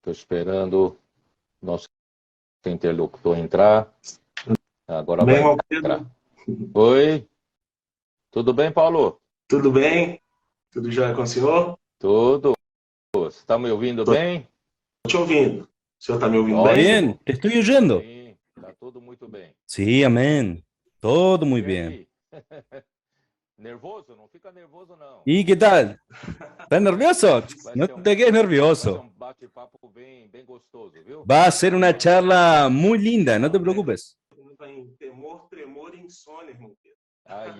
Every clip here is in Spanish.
Estou esperando nosso interlocutor entrar. Agora vai entrar. Oi, tudo bem, Paulo? Tudo bem? Tudo jóia com o senhor? Tudo. Você está me ouvindo bem? Estou te ouvindo. O senhor está me ouvindo bem? Bien, te estoy oyendo. Sim, está tudo muito bem. Sí, amén. Todo muy E bien. aí? Nervoso? Não fica nervoso, não. ¿Y qué tal? ¿Estás nervioso? No te quedes Vai ser nervioso. um bate-papo bem gostoso, viu? Va a ser una charla muy linda, no te preocupes. Está em temor, tremor e insônia, irmão Pedro. Ai.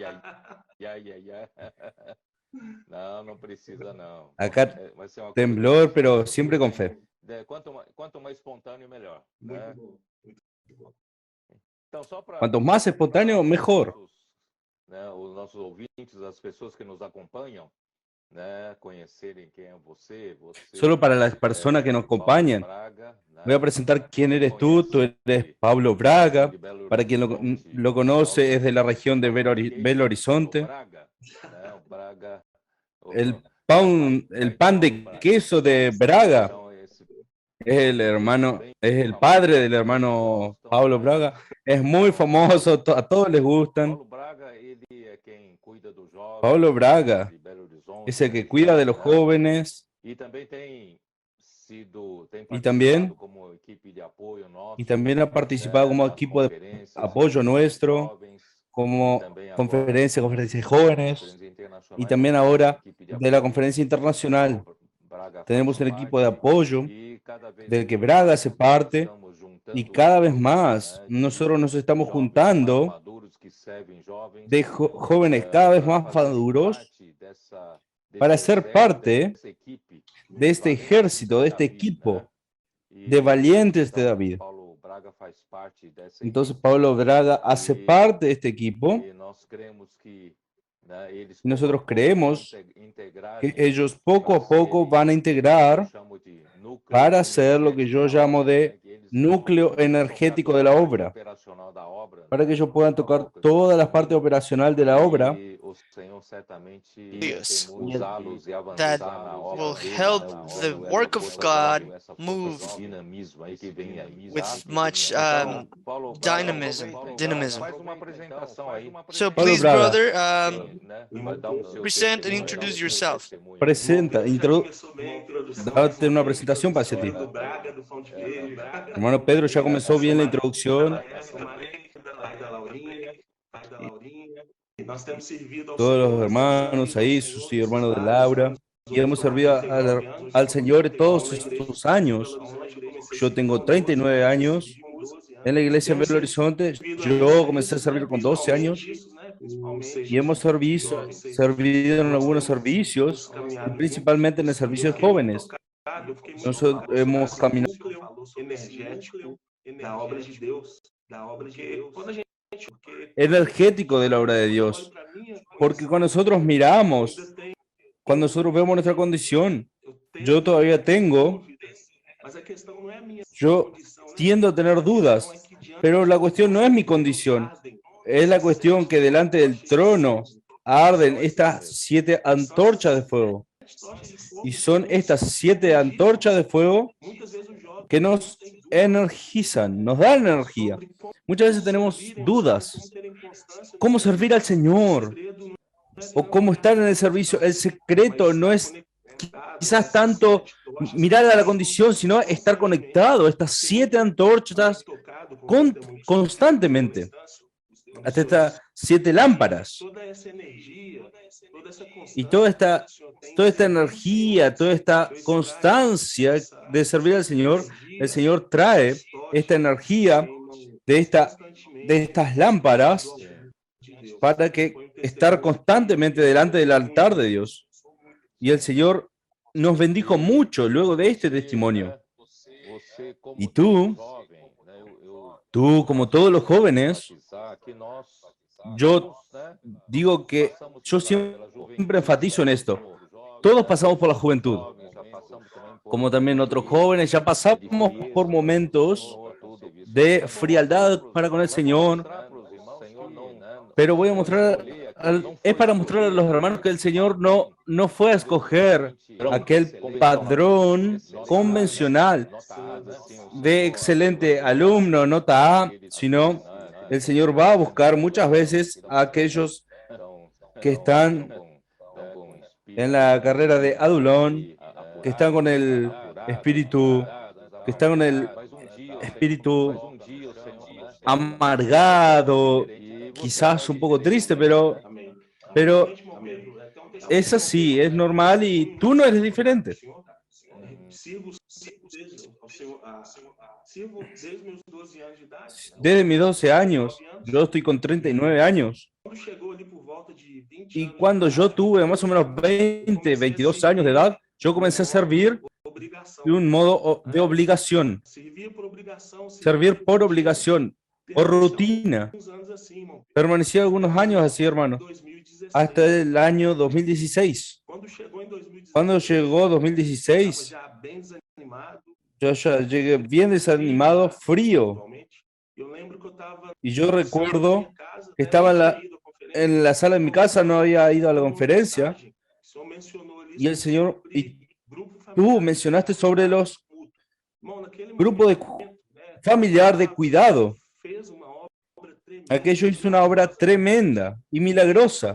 Não precisa, não. Acá Vai ser uma coisa temblor, bem pero gostosa. siempre con fe. Quanto mais espontâneo, melhor. Muito Né? bom. Muito bom. Então, só para Cuanto más espontáneo, mejor. os nossos ouvintes, as pessoas que nos acompanham, né, conhecerem quem é você. Solo para las personas que nos acompañan, voy a presentar quién eres tú. Tú eres Pablo Braga. Para quien lo conoce, es de la región de Belo Horizonte. El pan de queso de Braga es el hermano, es el padre del hermano Pablo Braga. Es muy famoso, a todos les gustan. Pablo Braga es el que cuida de los jóvenes y también ha participado como equipo de apoyo nuestro, como conferencias de jóvenes y también ahora de la conferencia internacional. Tenemos un equipo de apoyo del que Braga hace parte y cada vez más nosotros nos estamos juntando de jóvenes cada vez más maduros para ser parte de este ejército, de este equipo de valientes de David. Entonces Pablo Braga hace parte de este equipo y nosotros creemos que ellos poco a poco van a integrar para hacer lo que yo llamo de núcleo energético de la obra, para que ellos puedan tocar todas las partes operacional de la obra. Yes, that will help the work of God move with much dynamism. So please, Braga. brother, present and introduce yourself. Presenta, date una presentación para ti. Do Braga, do Pão de Queijo. Hermano Pedro ya comenzó bien la introducción. Pai da Laurinha. E nós temos servido ao Todos los Senhor, hermanos ahí, sus hermanos de Laura, y hemos servido al Señor todos estos años. Yo tengo 39 años en la iglesia en Belo Horizonte. Yo comencé a servir con 12 años y hemos servido en algunos servicios, y principalmente en el servicio de jóvenes. Nosotros hemos caminado energético da obra de Deus, energético de la obra de Dios, porque cuando nosotros miramos, cuando nosotros vemos nuestra condición, yo todavía yo tiendo a tener dudas, pero la cuestión no es mi condición, es la cuestión que delante del trono arden estas 7 antorchas de fuego. Y son estas 7 antorchas de fuego que nos energizan, nos dan energía. Muchas veces tenemos dudas. ¿Cómo servir al Señor? ¿O cómo estar en el servicio? El secreto no es quizás tanto mirar a la condición, sino estar conectado a estas 7 antorchas constantemente. Hasta estas 7 lámparas. Y toda esta energía, toda esta constancia de servir al Señor, el Señor trae esta energía de estas lámparas para que estar constantemente delante del altar de Dios. Y el Señor nos bendijo mucho luego de este testimonio. Y tú, como todos los jóvenes, yo digo que yo siempre enfatizo en esto. Todos pasamos por la juventud. Como también otros jóvenes, ya pasamos por momentos de frialdad para con el Señor. Pero voy a mostrar es para mostrar a los hermanos que el Señor no fue a escoger aquel padrón convencional de excelente alumno, nota A, sino el Señor va a buscar muchas veces a aquellos que están en la carrera de Adulón, que están con el espíritu, que están con el espíritu amargado, quizás un poco triste, pero es así, es normal y tú no eres diferente. Desde mis 12 años, yo estoy con 39 años. Y cuando yo tuve más o menos 20, 22 años de edad, yo comencé a servir de un modo de obligación. Servir por obligación, por rutina. Permanecí algunos años así, hermano, hasta el año 2016. Cuando llegó 2016, yo ya llegué bien desanimado, frío. Y yo recuerdo que estaba en la sala de mi casa, no había ido a la conferencia. Y el Señor, y tú mencionaste sobre los grupos familiar de cuidado. Aquello hizo una obra tremenda y milagrosa.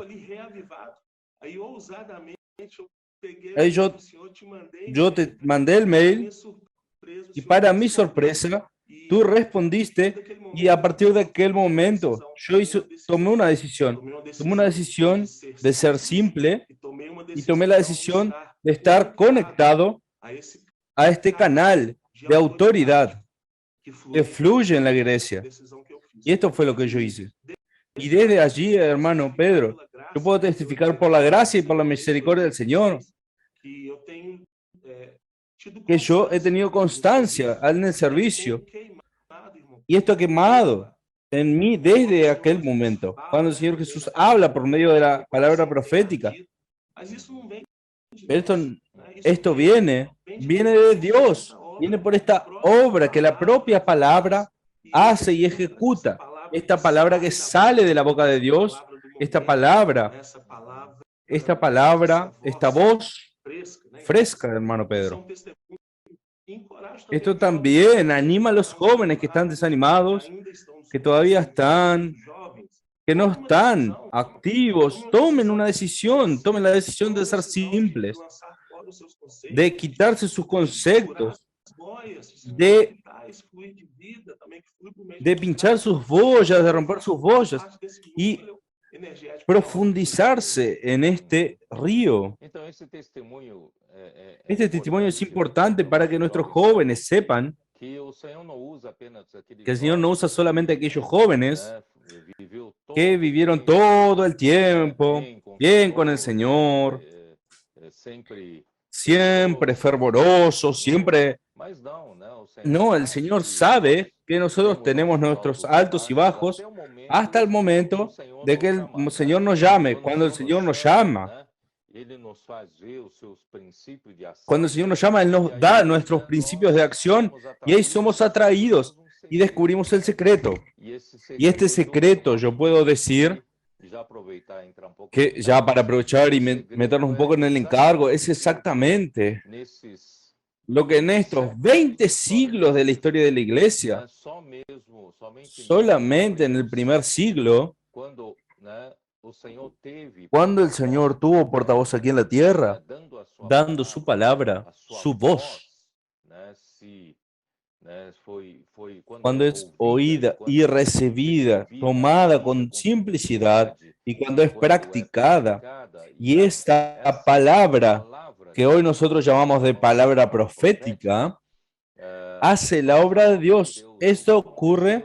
Ahí yo te mandé el mail y para mi sorpresa, tú respondiste y a partir de aquel momento yo tomé una decisión. Tomé una decisión de ser simple y tomé la decisión de estar conectado a este canal de autoridad que fluye en la iglesia. Y esto fue lo que yo hice. Y desde allí, hermano Pedro, yo puedo testificar por la gracia y por la misericordia del Señor que yo he tenido constancia en el servicio. Y esto ha quemado en mí desde aquel momento, cuando el Señor Jesús habla por medio de la palabra profética. Pero esto viene de Dios, viene por esta obra que la propia palabra hace y ejecuta. Esta palabra que sale de la boca de Dios, esta voz fresca, hermano Pedro. Esto también anima a los jóvenes que están desanimados, que todavía que no están activos. Tomen una decisión, tomen la decisión de ser simples, de quitarse sus conceptos, de pinchar sus boyas, de romper sus boyas y profundizarse en este río. Este testimonio es importante para que nuestros jóvenes sepan que el Señor no usa solamente a aquellos jóvenes que vivieron todo el tiempo bien con el Señor, siempre fervorosos, siempre. No, el Señor sabe que nosotros tenemos nuestros altos y bajos hasta el momento de que el Señor nos llame. Cuando el Señor nos llama, Él nos da nuestros principios de acción y ahí somos atraídos y descubrimos el secreto. Y este secreto, yo puedo decir que ya para aprovechar y meternos un poco en el encargo, es exactamente lo que en estos 20 siglos de la historia de la iglesia, solamente en el primer siglo, cuando el Señor tuvo portavoz aquí en la tierra, dando su palabra, su voz, cuando es oída y recibida, tomada con simplicidad y cuando es practicada, y esta palabra que hoy nosotros llamamos de palabra profética, hace la obra de Dios. Esto ocurre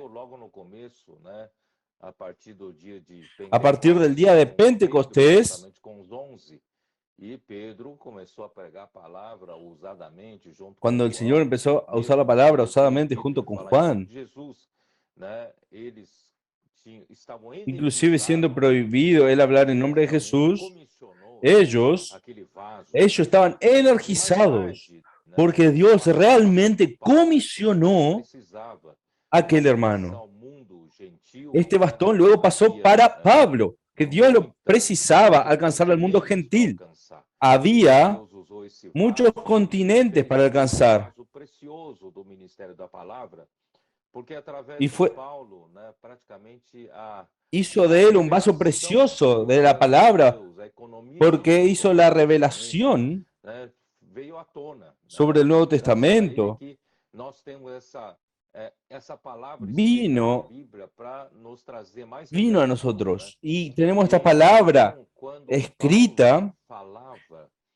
a partir del día de Pentecostés, cuando el Señor empezó a usar la palabra usadamente junto con Juan, inclusive siendo prohibido el hablar en nombre de Jesús, ellos estaban energizados porque Dios realmente comisionó a aquel hermano. Este bastón luego pasó para Pablo que Dios lo precisaba alcanzar al mundo gentil. Había muchos continentes para alcanzar. Y hizo de él un vaso precioso de la palabra, porque hizo la revelación sobre el Nuevo Testamento. Vino a nosotros y tenemos esta palabra escrita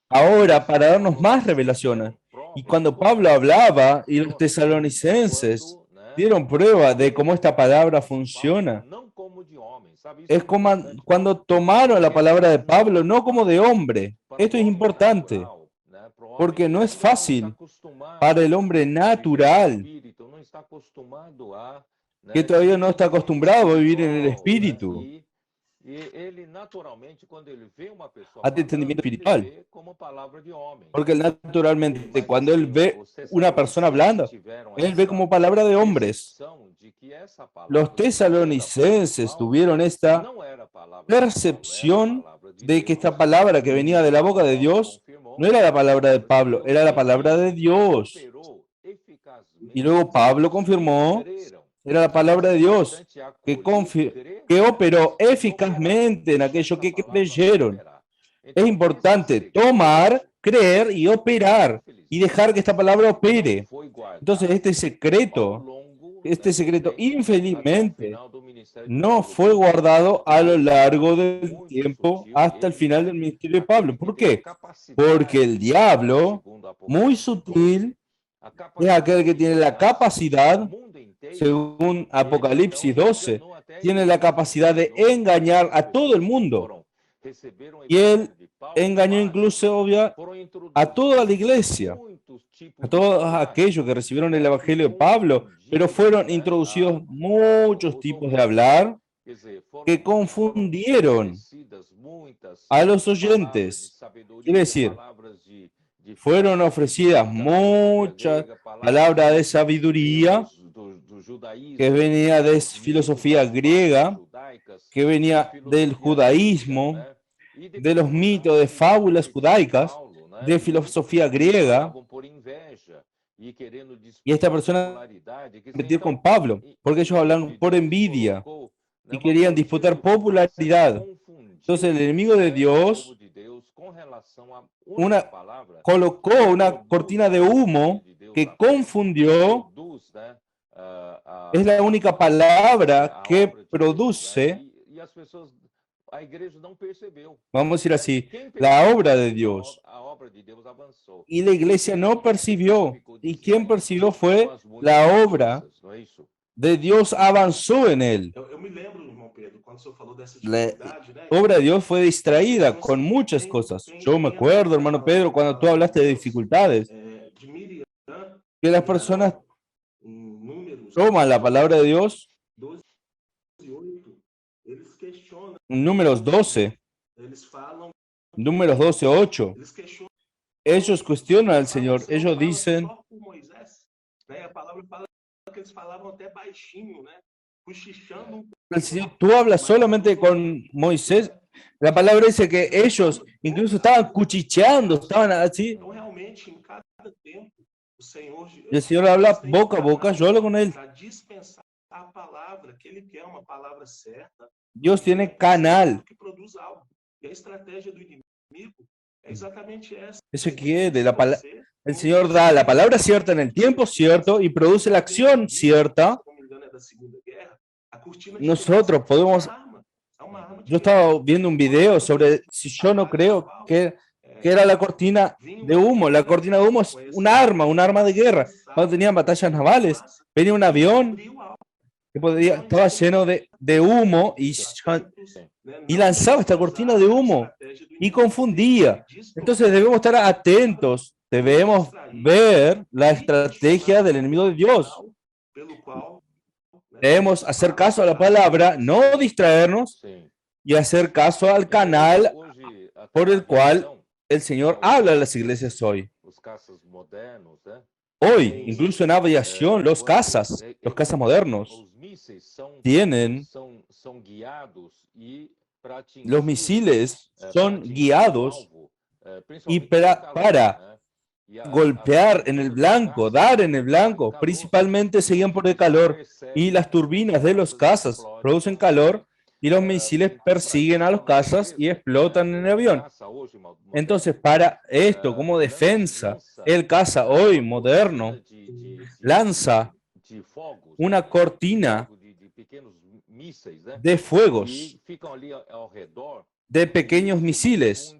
ahora para darnos más revelaciones. Y cuando Pablo hablaba y los tesalonicenses dieron prueba de cómo esta palabra funciona, es como cuando tomaron la palabra de Pablo, no como de hombre. Esto es importante, porque no es fácil para el hombre natural, que todavía no está acostumbrado a vivir en el espíritu, a entendimiento espiritual. Porque naturalmente, cuando él ve una persona hablando, él ve como palabra de hombres. Los tesalonicenses tuvieron esta percepción de que esta palabra que venía de la boca de Dios no era la palabra de Pablo, era la palabra de Dios. Y luego Pablo confirmó, era la palabra de Dios que operó eficazmente en aquello que creyeron. Es importante tomar, creer y operar y dejar que esta palabra opere. Entonces este secreto infelizmente no fue guardado a lo largo del tiempo hasta el final del ministerio de Pablo. ¿Por qué? Porque el diablo, muy sutil, es aquel que tiene la capacidad, según Apocalipsis 12, tiene la capacidad de engañar a todo el mundo. Y él engañó incluso a toda la iglesia, a todos aquellos que recibieron el evangelio de Pablo, pero fueron introducidos muchos tipos de hablar que confundieron a los oyentes. Quiere decir, fueron ofrecidas muchas palabras de sabiduría que venía de filosofía griega, que venía del judaísmo, de los mitos, de fábulas judaicas, de filosofía griega. Y esta persona competir con Pablo, porque ellos hablaron por envidia y querían disputar popularidad. Entonces el enemigo de Dios colocó una cortina de humo que confundió. Es la única palabra que produce, vamos a decir así, la obra de Dios. Y la iglesia no percibió. Y quien percibió fue la obra de Dios, avanzó en él. La obra de Dios fue distraída con muchas cosas. Yo me acuerdo, hermano Pedro, cuando tú hablaste de dificultades, que las personas toman la palabra de Dios. Números 12, 8. Ellos cuestionan al Señor. Ellos dicen, el Señor, tú hablas solamente con Moisés. La palabra dice que ellos incluso estaban cuchicheando, estaban así. Y el Señor habla boca a boca, yo hablo con él. Dios tiene canal. Eso quiere, el Señor da la palabra cierta en el tiempo cierto y produce la acción cierta. Nosotros podemos... Yo estaba viendo un video sobre si yo no creo que era la cortina de humo. La cortina de humo es un arma de guerra. Cuando tenían batallas navales, venía un avión que estaba lleno de humo y lanzaba esta cortina de humo y confundía. Entonces debemos estar atentos, debemos ver la estrategia del enemigo de Dios. Debemos hacer caso a la palabra, no distraernos y hacer caso al canal por el cual el Señor habla a las iglesias hoy. Hoy, incluso en aviación, los cazas modernos, tienen los misiles son guiados y para golpear en el blanco, dar en el blanco, principalmente se guían por el calor y las turbinas de los cazas producen calor y los misiles persiguen a los cazas y explotan en el avión. Entonces, para esto, como defensa, el caza hoy moderno lanza una cortina de fuegos de pequeños misiles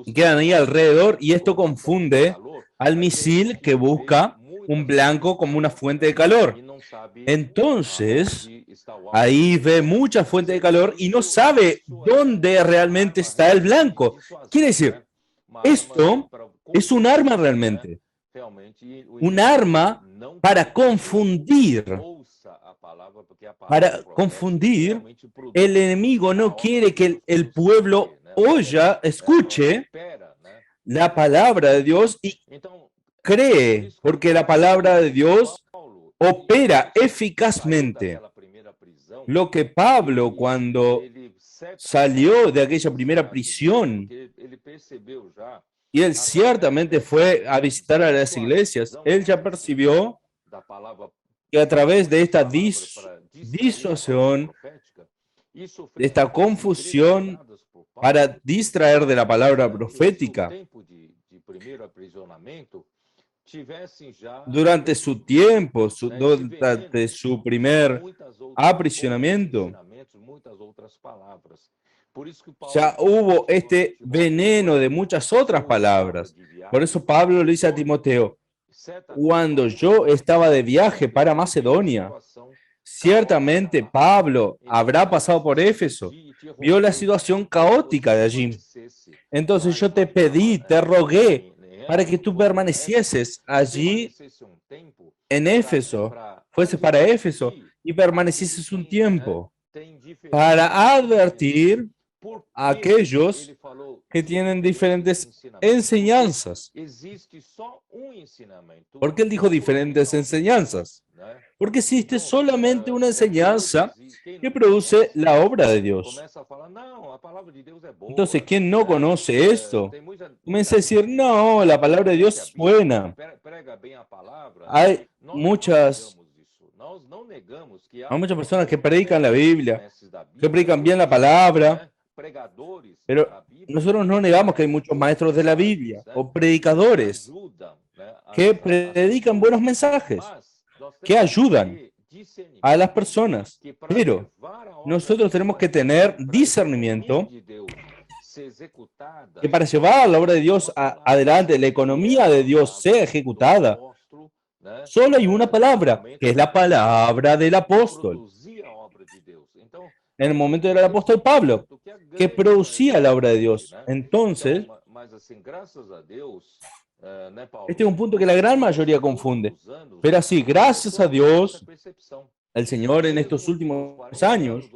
y quedan ahí alrededor, y esto confunde al misil que busca un blanco como una fuente de calor. Entonces, ahí ve mucha fuente de calor y no sabe dónde realmente está el blanco. Quiere decir, esto es un arma realmente. Un arma para confundir. Para confundir, el enemigo no quiere que el pueblo escuche la palabra de Dios y cree, porque la palabra de Dios opera eficazmente. Lo que Pablo, cuando salió de aquella primera prisión, y él ciertamente fue a visitar a las iglesias, él ya percibió que a través de esta disuasión, de esta confusión para distraer de la palabra profética, durante su tiempo, durante su primer aprisionamiento, ya hubo este veneno de muchas otras palabras. Por eso Pablo le dice a Timoteo, cuando yo estaba de viaje para Macedonia, ciertamente Pablo habrá pasado por Éfeso, vio la situación caótica de allí. Entonces yo te pedí, te rogué para que tú permanecieses allí en Éfeso, fuese para Éfeso y permanecieses un tiempo para advertir a aquellos que tienen diferentes enseñanzas. ¿Por qué él dijo diferentes enseñanzas? Porque existe solamente una enseñanza que produce la obra de Dios. Entonces, ¿quién no conoce esto? Comienza a decir, no, la palabra de Dios es buena. Hay muchas personas que predican la Biblia, que predican bien la palabra, pero nosotros no negamos que hay muchos maestros de la Biblia o predicadores que predican buenos mensajes, que ayudan a las personas, pero nosotros tenemos que tener discernimiento que para llevar la obra de Dios adelante, la economía de Dios sea ejecutada, solo hay una palabra, que es la palabra del apóstol. En el momento era el apóstol Pablo, que producía la obra de Dios. Entonces, este es un punto que la gran mayoría confunde. Pero así, gracias a Dios, el Señor en estos últimos años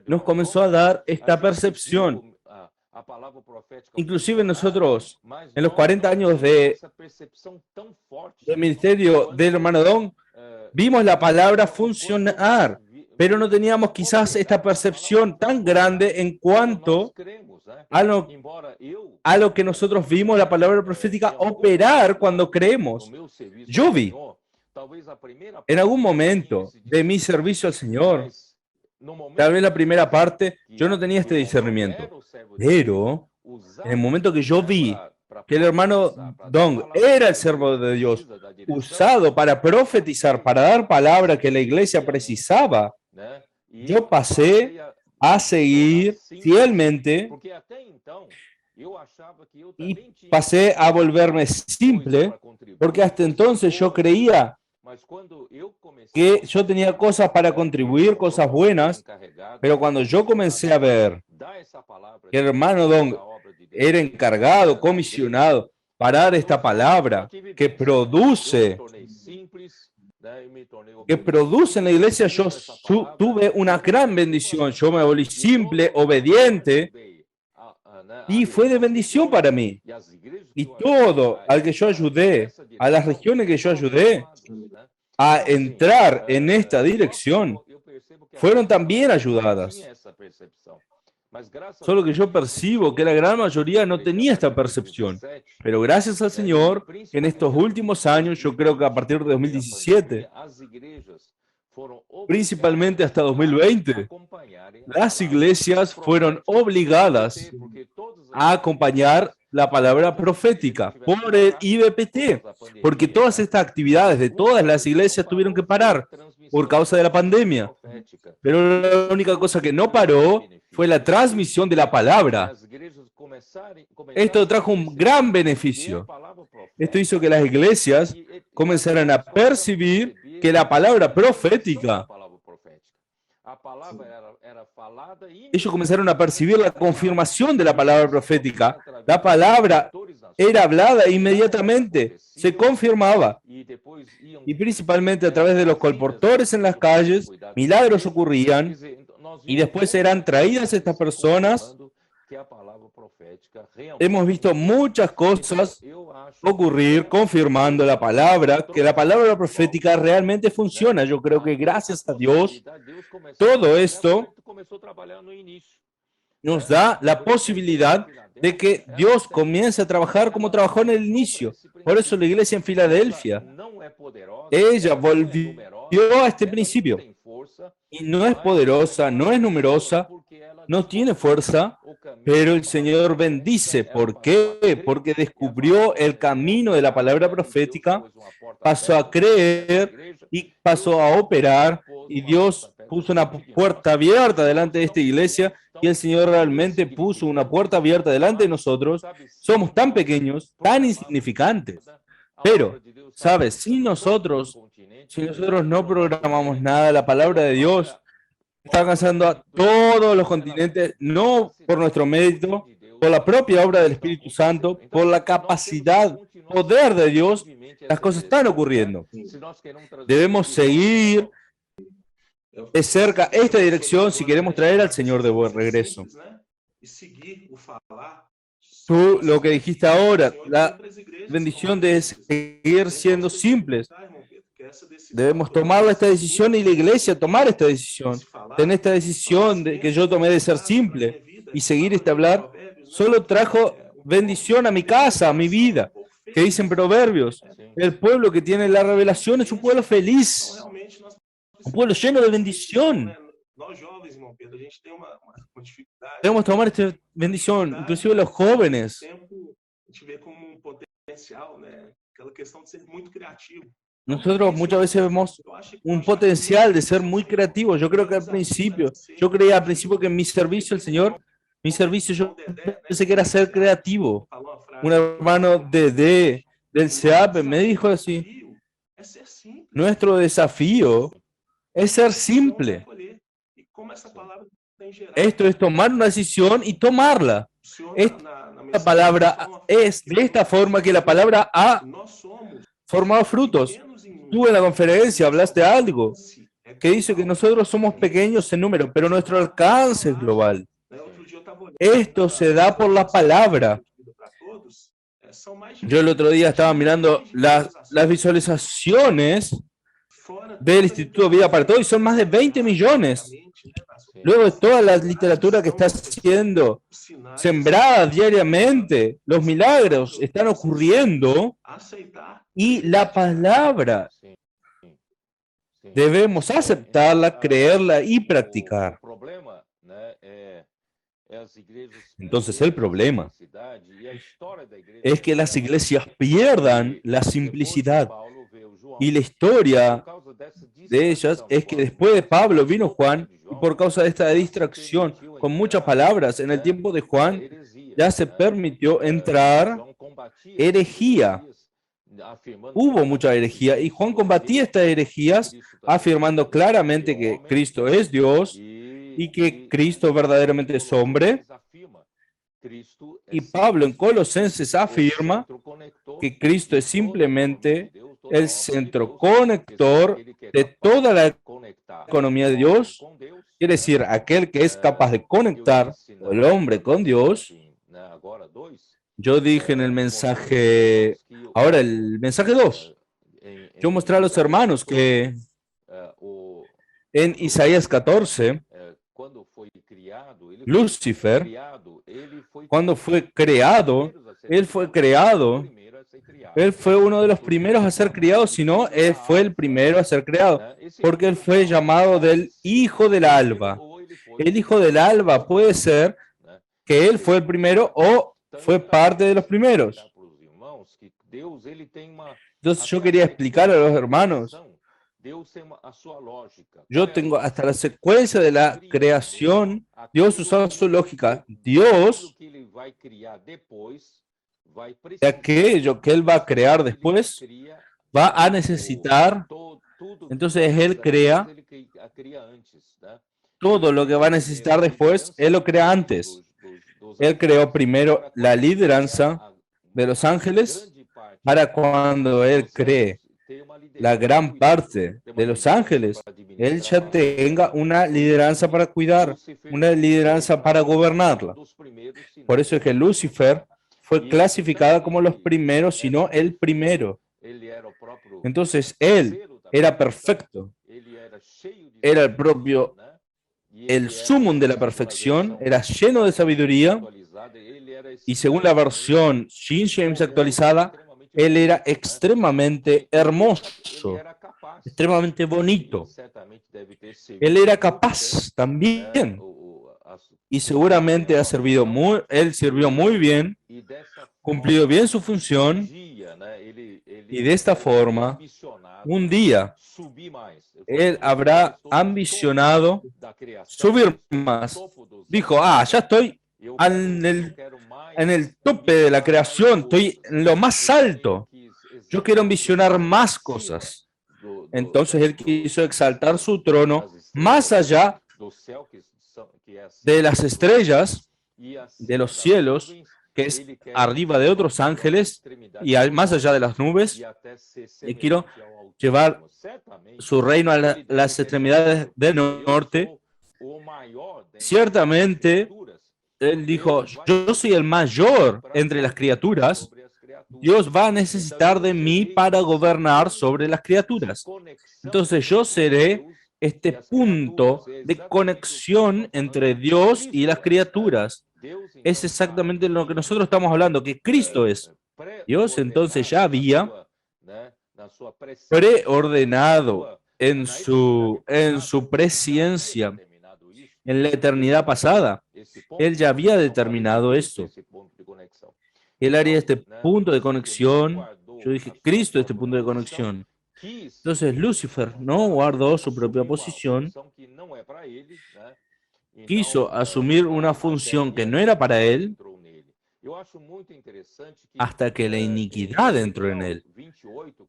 nos comenzó a dar esta percepción. Inclusive nosotros, en los 40 años del ministerio del hermano Don, vimos la palabra funcionar, pero no teníamos quizás esta percepción tan grande en cuanto a lo que nosotros vimos la palabra profética operar cuando creemos. Yo vi en algún momento de mi servicio al Señor, tal vez la primera parte, yo no tenía este discernimiento, pero en el momento que yo vi que el hermano Dong era el siervo de Dios, usado para profetizar, para dar palabra que la iglesia precisaba, yo pasé a seguir fielmente y pasé a volverme simple, porque hasta entonces yo creía que yo tenía cosas para contribuir, cosas buenas, pero cuando yo comencé a ver que el hermano Dong era encargado, comisionado para dar esta palabra que produce en la iglesia, yo tuve una gran bendición. Yo me volví simple, obediente, y fue de bendición para mí. Y todo al que yo ayudé, a las regiones que yo ayudé a entrar en esta dirección, fueron también ayudadas. Solo que yo percibo que la gran mayoría no tenía esta percepción. Pero gracias al Señor, en estos últimos años, yo creo que a partir de 2017, principalmente hasta 2020, las iglesias fueron obligadas a acompañar la palabra profética por el IBPT, porque todas estas actividades de todas las iglesias tuvieron que parar por causa de la pandemia. Pero la única cosa que no paró fue la transmisión de la palabra. Esto trajo un gran beneficio. Esto hizo que las iglesias comenzaran a percibir que la palabra profética, ellos comenzaron a percibir la confirmación de la palabra profética. La palabra era hablada inmediatamente, se confirmaba. Y principalmente a través de los colportores en las calles, milagros ocurrían y después eran traídas estas personas. Hemos visto muchas cosas ocurrir confirmando la palabra, que la palabra profética realmente funciona. Yo creo que gracias a Dios, todo esto nos da la posibilidad de que Dios comience a trabajar como trabajó en el inicio. Por eso la iglesia en Filadelfia, ella volvió a este principio. Y no es poderosa, no es numerosa, no tiene fuerza, pero el Señor bendice. ¿Por qué? Porque descubrió el camino de la palabra profética, pasó a creer y pasó a operar, y Dios puso una puerta abierta delante de esta iglesia, y el Señor realmente puso una puerta abierta delante de nosotros. Somos tan pequeños, tan insignificantes, pero, ¿sabes? Si nosotros no programamos nada, la palabra de Dios está alcanzando a todos los continentes, no por nuestro mérito, por la propia obra del Espíritu Santo, por la capacidad, poder de Dios, las cosas están ocurriendo. Debemos seguir de cerca esta dirección si queremos traer al Señor de buen regreso. Tú, lo que dijiste ahora, la bendición de seguir siendo simples. Debemos tomar esta decisión y la iglesia tomar esta decisión. Tener esta decisión que yo tomé de ser simple y seguir este hablar, solo trajo bendición a mi casa, a mi vida. Que dicen Proverbios, el pueblo que tiene la revelación es un pueblo feliz, un pueblo lleno de bendición. Debemos tomar esta bendición, inclusive los jóvenes. Nosotros muchas veces vemos un potencial de ser muy creativos. Yo creo que al principio, yo creía al principio que en mi servicio, el Señor, yo pensé que era ser creativo. Un hermano del CEAP me dijo así, nuestro desafío es ser simple. Esto es tomar una decisión y tomarla. Esta palabra es de esta forma que la palabra ha formado frutos. Tú en la conferencia hablaste algo que dice que nosotros somos pequeños en número, pero nuestro alcance es global. Esto se da por la palabra. Yo el otro día estaba mirando las visualizaciones del Instituto Vida para Todos y son más de 20 millones. Luego de toda la literatura que está siendo sembrada diariamente, los milagros están ocurriendo y la palabra debemos aceptarla, creerla y practicar. Entonces el problema es que las iglesias pierdan la simplicidad. Y la historia de ellas es que después de Pablo vino Juan, y por causa de esta distracción con muchas palabras en el tiempo de Juan, ya se permitió entrar herejía. Hubo mucha herejía y Juan combatía estas herejías afirmando claramente que Cristo es Dios y que Cristo verdaderamente es hombre. Y Pablo en Colosenses afirma que Cristo es simplemente el centro conector de toda la economía de Dios, quiere decir, aquel que es capaz de conectar al hombre con Dios. Yo dije en el mensaje, ahora el mensaje 2, yo mostré a los hermanos que en Isaías 14, Lucifer, cuando fue creado, él fue uno de los primeros a ser criado, si no, él fue el primero a ser creado, porque él fue llamado del Hijo del Alba. El Hijo del Alba puede ser que él fue el primero o fue parte de los primeros. Entonces yo quería explicar a los hermanos, yo tengo hasta la secuencia de la creación, Dios usaba su lógica. Dios, de aquello que Él va a crear después, va a necesitar, entonces Él crea todo lo que va a necesitar después, Él lo crea antes. Él creó primero la lideranza de los ángeles para cuando Él cree la gran parte de los ángeles, Él ya tenga una lideranza para cuidar, una lideranza para gobernarla. Por eso es que Lucifer fue clasificada como los primeros, sino el primero. Entonces, Él era perfecto, era el propio, el sumum de la perfección, era lleno de sabiduría, y según la versión King James actualizada, él era extremadamente hermoso, extremadamente bonito. Él era capaz también. Y seguramente él sirvió muy bien, cumplió bien su función. Y de esta forma, un día, él habrá ambicionado subir más. Dijo, ya estoy en el tope de la creación, estoy en lo más alto. Yo quiero ambicionar más cosas. Entonces él quiso exaltar su trono más allá de las estrellas, de los cielos, que es arriba de otros ángeles y más allá de las nubes. Y quiero llevar su reino a las extremidades del norte. Ciertamente, él dijo, yo soy el mayor entre las criaturas, Dios va a necesitar de mí para gobernar sobre las criaturas. Entonces yo seré este punto de conexión entre Dios y las criaturas. Es exactamente lo que nosotros estamos hablando, que Cristo es. Dios entonces ya había preordenado en su presciencia, en la eternidad pasada. Él ya había determinado esto. Él haría este punto de conexión. Yo dije, Cristo este punto de conexión. Entonces Lucifer no guardó su propia posición, quiso asumir una función que no era para él, hasta que la iniquidad entró en él.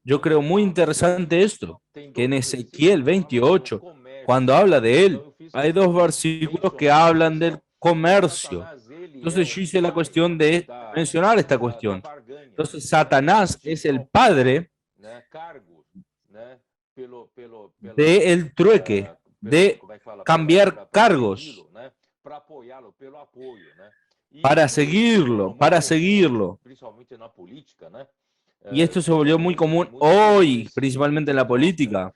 Yo creo muy interesante esto, que en Ezequiel 28, cuando habla de él, hay dos versículos que hablan del comercio. Entonces yo hice la cuestión de mencionar esta cuestión. Entonces Satanás es el padre del trueque, de cambiar cargos para seguirlo. Y esto se volvió muy común hoy, principalmente en la política.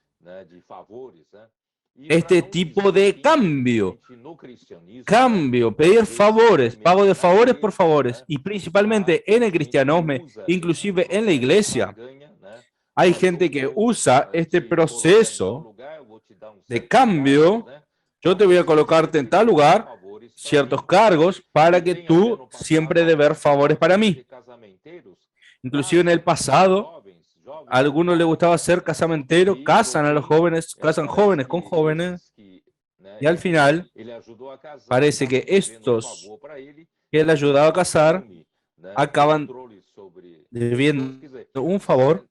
Este tipo de cambio, pedir favores, pago de favores por favores, y principalmente en el cristianismo, inclusive en la iglesia, hay gente que usa este proceso de cambio. Yo te voy a colocarte en tal lugar, ciertos cargos, para que tú siempre deber favores para mí. Inclusive en el pasado, a algunos les gustaba ser casamentero, casan a los jóvenes, casan jóvenes con jóvenes, y al final parece que estos que él ayudaba a casar acaban debiendo un favor.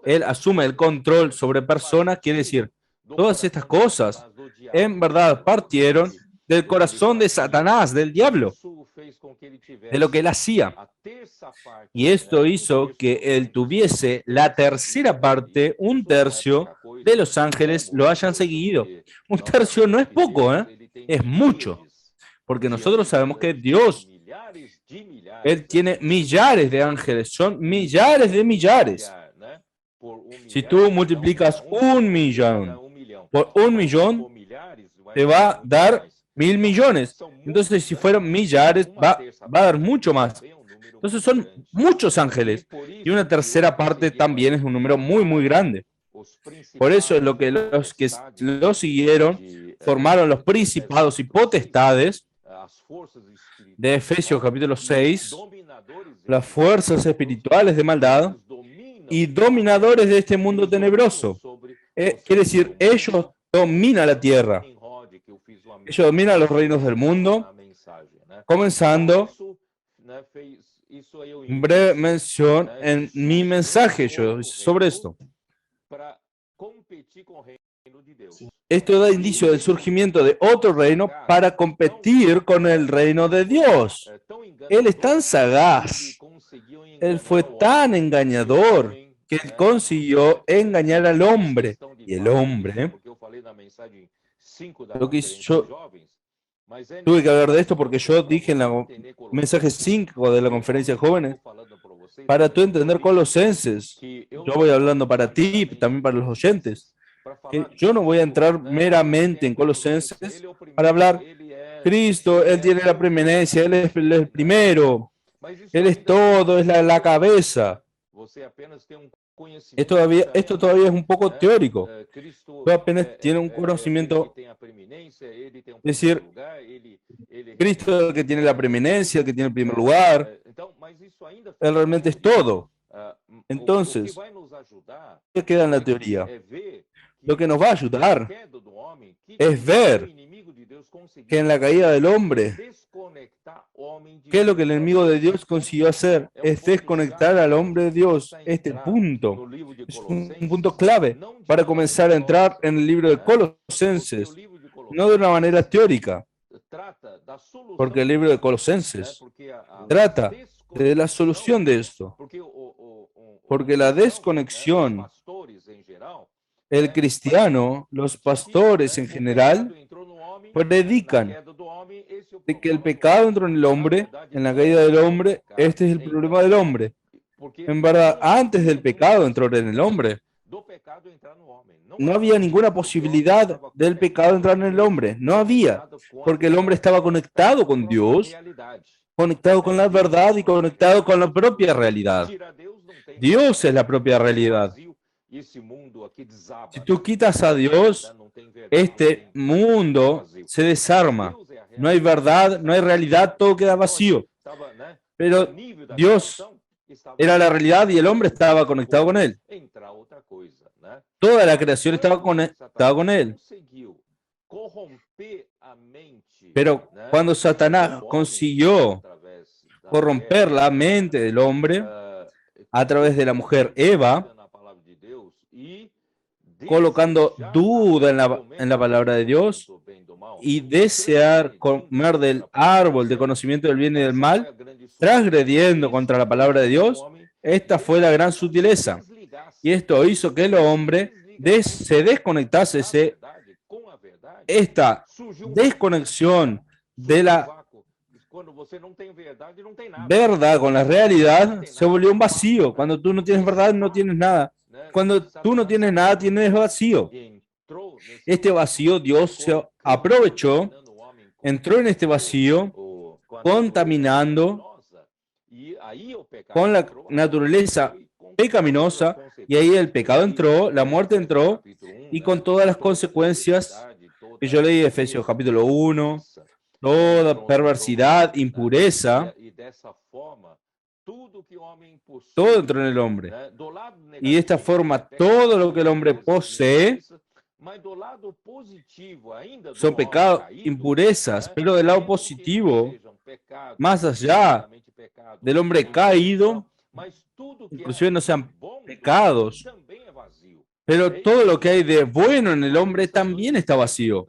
Él asume el control sobre personas, quiere decir, todas estas cosas en verdad partieron del corazón de Satanás, del diablo, de lo que él hacía. Y esto hizo que él tuviese la tercera parte, un tercio de los ángeles lo hayan seguido. Un tercio no es poco, es mucho, porque nosotros sabemos que Dios, él tiene millares de ángeles, son millares de millares. Si tú multiplicas 1 millón por 1 millón, te va a dar 1.000 millones. Entonces, si fueron millares, va a dar mucho más. Entonces, son muchos ángeles. Y una tercera parte también es un número muy, muy grande. Por eso es lo que los que lo siguieron formaron los principados y potestades de Efesios capítulo 6, las fuerzas espirituales de maldad y dominadores de este mundo tenebroso. Quiere decir, ellos dominan la tierra. Ellos dominan los reinos del mundo, comenzando breve mención en mi mensaje yo sobre esto. Esto da indicio del surgimiento de otro reino para competir con el reino de Dios. Él es tan sagaz, él fue tan engañador que él consiguió engañar al hombre. Y el hombre, lo que yo tuve que hablar de esto porque yo dije en el mensaje 5 de la conferencia de jóvenes, para tú entender Colosenses, yo voy hablando para ti, también para los oyentes, que yo no voy a entrar meramente en Colosenses para hablar, Cristo, Él tiene la preeminencia, Él es el primero, Él es todo, es la cabeza. Esto todavía es un poco teórico. Tú apenas tienes un conocimiento, es decir, Cristo es el que tiene la preeminencia, el que tiene el primer lugar. Él realmente es todo. Entonces, ¿qué queda en la teoría? Lo que nos va a ayudar es ver que en la caída del hombre, ¿qué es lo que el enemigo de Dios consiguió hacer? Es desconectar al hombre de Dios. Este punto es un punto clave para comenzar a entrar en el libro de Colosenses, no de una manera teórica, porque el libro de Colosenses trata de la solución de esto, porque la desconexión, el cristiano, los pastores en general, predican de que el pecado entró en el hombre, en la caída del hombre, este es el problema del hombre. En verdad, antes del pecado entró en el hombre. No había ninguna posibilidad del pecado entrar en el hombre. No había, porque el hombre estaba conectado con Dios, conectado con la verdad y conectado con la propia realidad. Dios es la propia realidad. Si tú quitas a Dios, este mundo se desarma. No hay verdad, no hay realidad, todo queda vacío. Pero Dios era la realidad y el hombre estaba conectado con Él. Toda la creación estaba conectada con Él. Pero cuando Satanás consiguió corromper la mente del hombre a través de la mujer Eva, colocando duda en la palabra de Dios y desear comer del árbol de conocimiento del bien y del mal, transgrediendo contra la palabra de Dios, esta fue la gran sutileza. Y esto hizo que el hombre se desconectase, esta desconexión de la verdad con la realidad se volvió un vacío. Cuando tú no tienes verdad, no tienes nada. Cuando tú no tienes nada, tienes vacío. Este vacío Dios se aprovechó, entró en este vacío, contaminando con la naturaleza pecaminosa, y ahí el pecado entró, la muerte entró, y con todas las consecuencias que yo leí en Efesios capítulo 1, toda perversidad, impureza, todo entró en el hombre. Y de esta forma, todo lo que el hombre posee son pecados, impurezas, pero del lado positivo, más allá del hombre caído, inclusive no sean pecados, pero todo lo que hay de bueno en el hombre también está vacío.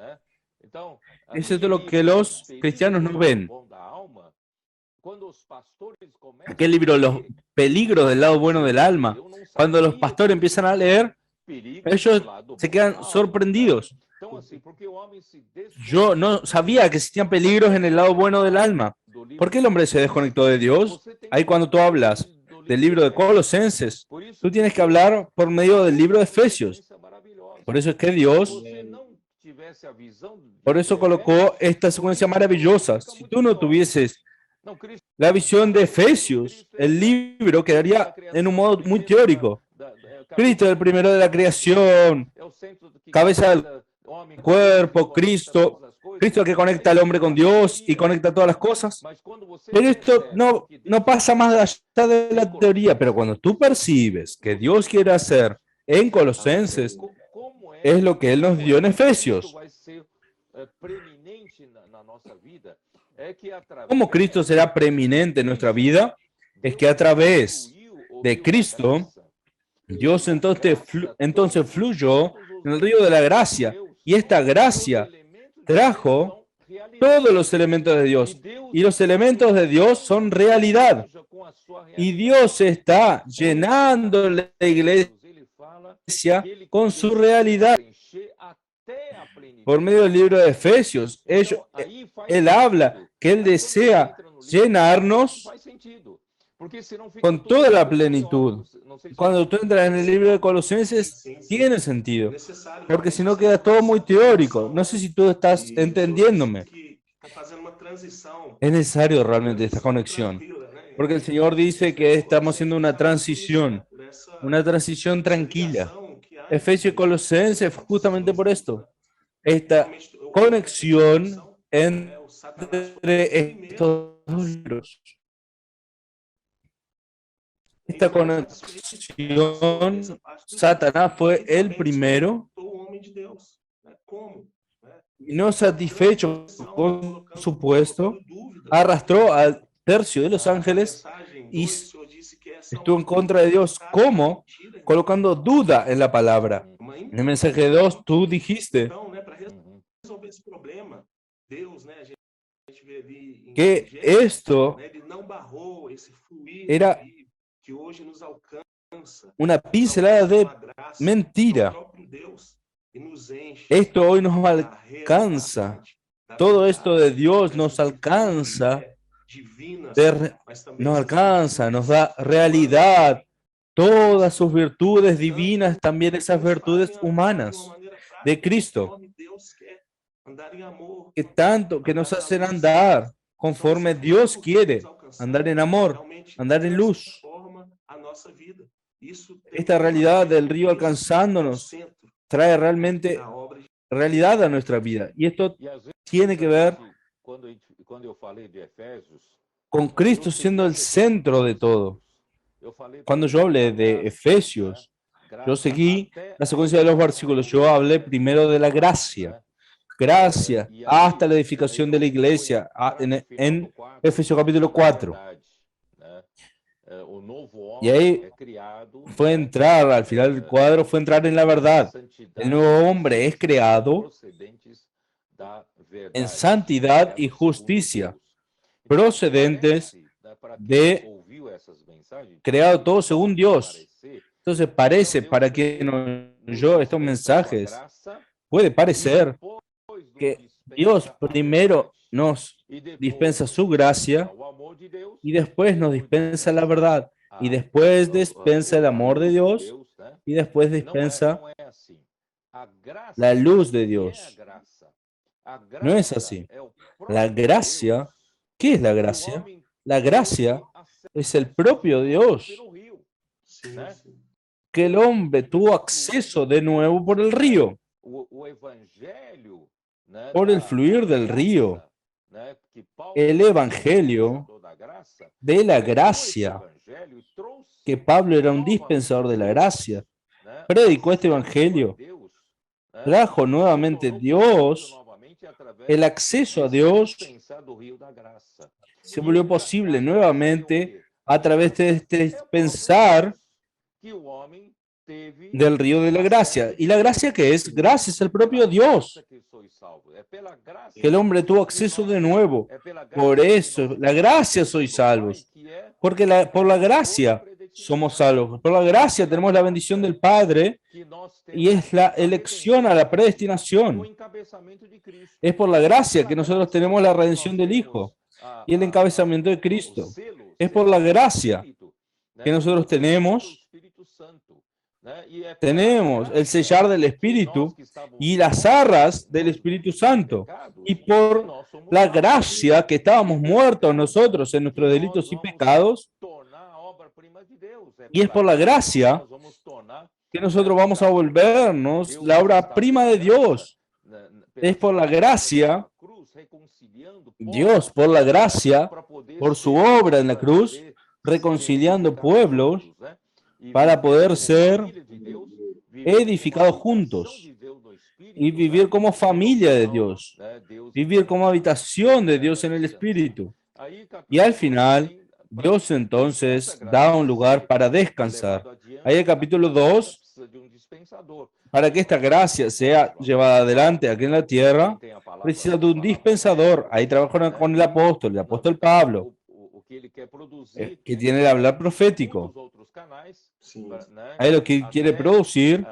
Eso es lo que los cristianos no ven. Aquel libro, Los peligros del lado bueno del alma, cuando los pastores empiezan a leer, ellos se quedan sorprendidos. Yo no sabía que existían peligros en el lado bueno del alma. ¿Por qué el hombre se desconectó de Dios? Ahí cuando tú hablas del libro de Colosenses, tú tienes que hablar por medio del libro de Efesios. Por eso es que Dios Por eso colocó esta secuencia maravillosa. Si tú no tuvieses la visión de Efesios, el libro quedaría en un modo muy teórico. Cristo es el primero de la creación, cabeza del cuerpo, Cristo es el que conecta al hombre con Dios y conecta todas las cosas. Pero esto no pasa más allá de la teoría. Pero cuando tú percibes que Dios quiere hacer en Colosenses, es lo que Él nos dio en Efesios. ¿Cómo Cristo será preeminente en nuestra vida? Es que a través de Cristo, Dios entonces fluyó en el río de la gracia. Y esta gracia trajo todos los elementos de Dios. Y los elementos de Dios son realidad. Y Dios está llenando la iglesia con su realidad. Por medio del libro de Efesios, Él habla que Él desea llenarnos con toda la plenitud. Cuando tú entras en el libro de Colosenses, tiene sentido. Porque si no queda todo muy teórico. No sé si tú estás entendiéndome. Es necesario realmente esta conexión. Porque el Señor dice que estamos haciendo una transición tranquila. Efesios y Colosenses, justamente por esto. Esta conexión entre estos dos libros. Esta conexión, Satanás fue el primero y no satisfecho con su puesto, arrastró al tercio de los ángeles y estuvo en contra de Dios. ¿Cómo? Colocando duda en la palabra. En el mensaje 2, tú dijiste que esto era una pincelada de mentira. Esto hoy nos alcanza. Todo esto de Dios nos alcanza, nos da realidad. Todas sus virtudes divinas, también esas virtudes humanas de Cristo, que nos hacen andar conforme Dios quiere, andar en amor, andar en luz. Esta realidad del río alcanzándonos trae realmente realidad a nuestra vida. Y esto tiene que ver con Cristo siendo el centro de todo. Cuando yo hablé de Efesios, yo seguí la secuencia de los versículos. Yo hablé primero de la gracia. Gracia hasta la edificación de la iglesia en Efesios capítulo 4. Y ahí fue entrar, al final del cuadro, fue entrar en la verdad. El nuevo hombre es creado en santidad y justicia, procedentes de creado todo según Dios. Entonces parece, para quien no oyó estos mensajes, puede parecer que Dios primero nos dispensa su gracia y después nos dispensa la verdad y después dispensa el amor de Dios y después dispensa la luz de Dios. No es así. La gracia, ¿qué es la gracia? La gracia es el propio Dios, que el hombre tuvo acceso de nuevo por el río, por el fluir del río. El evangelio de la gracia, que Pablo era un dispensador de la gracia, predicó este evangelio, trajo nuevamente Dios, el acceso a Dios se volvió posible nuevamente a través de este dispensar del río de la gracia. ¿Y la gracia qué es? Gracia es el propio Dios, que el hombre tuvo acceso de nuevo. Por eso, la gracia sois salvos, porque por la gracia somos salvos. Por la gracia tenemos la bendición del Padre y es la elección a la predestinación. Es por la gracia que nosotros tenemos la redención del Hijo y el encabezamiento de Cristo. Es por la gracia que nosotros tenemos tenemos el sellar del Espíritu y las arras del Espíritu Santo. Y por la gracia que estábamos muertos nosotros en nuestros delitos y pecados, y es por la gracia que nosotros vamos a volvernos la obra prima de Dios. Es por la gracia, Dios, por la gracia, por su obra en la cruz, reconciliando pueblos para poder ser edificados juntos y vivir como familia de Dios, vivir como habitación de Dios en el Espíritu. Y al final, Dios entonces da un lugar para descansar. Ahí el capítulo 2, para que esta gracia sea llevada adelante aquí en la tierra, precisa de un dispensador. Ahí trabajaron con el apóstol Pablo, que tiene el hablar profético. Ahí lo que él quiere producir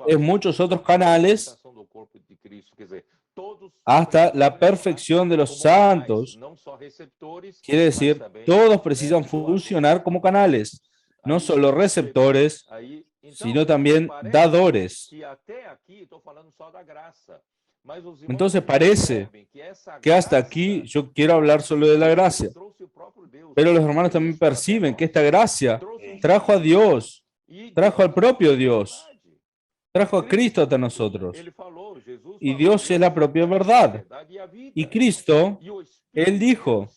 es muchos otros canales hasta la perfección de los santos. Quiere decir, todos precisan funcionar como canales, no solo receptores, sino también dadores. Entonces parece que hasta aquí yo quiero hablar solo de la gracia, pero los hermanos también perciben que esta gracia trajo a Dios, trajo al propio Dios, trajo a Cristo hasta nosotros. Y Dios es la propia verdad. Y Cristo, Él dijo,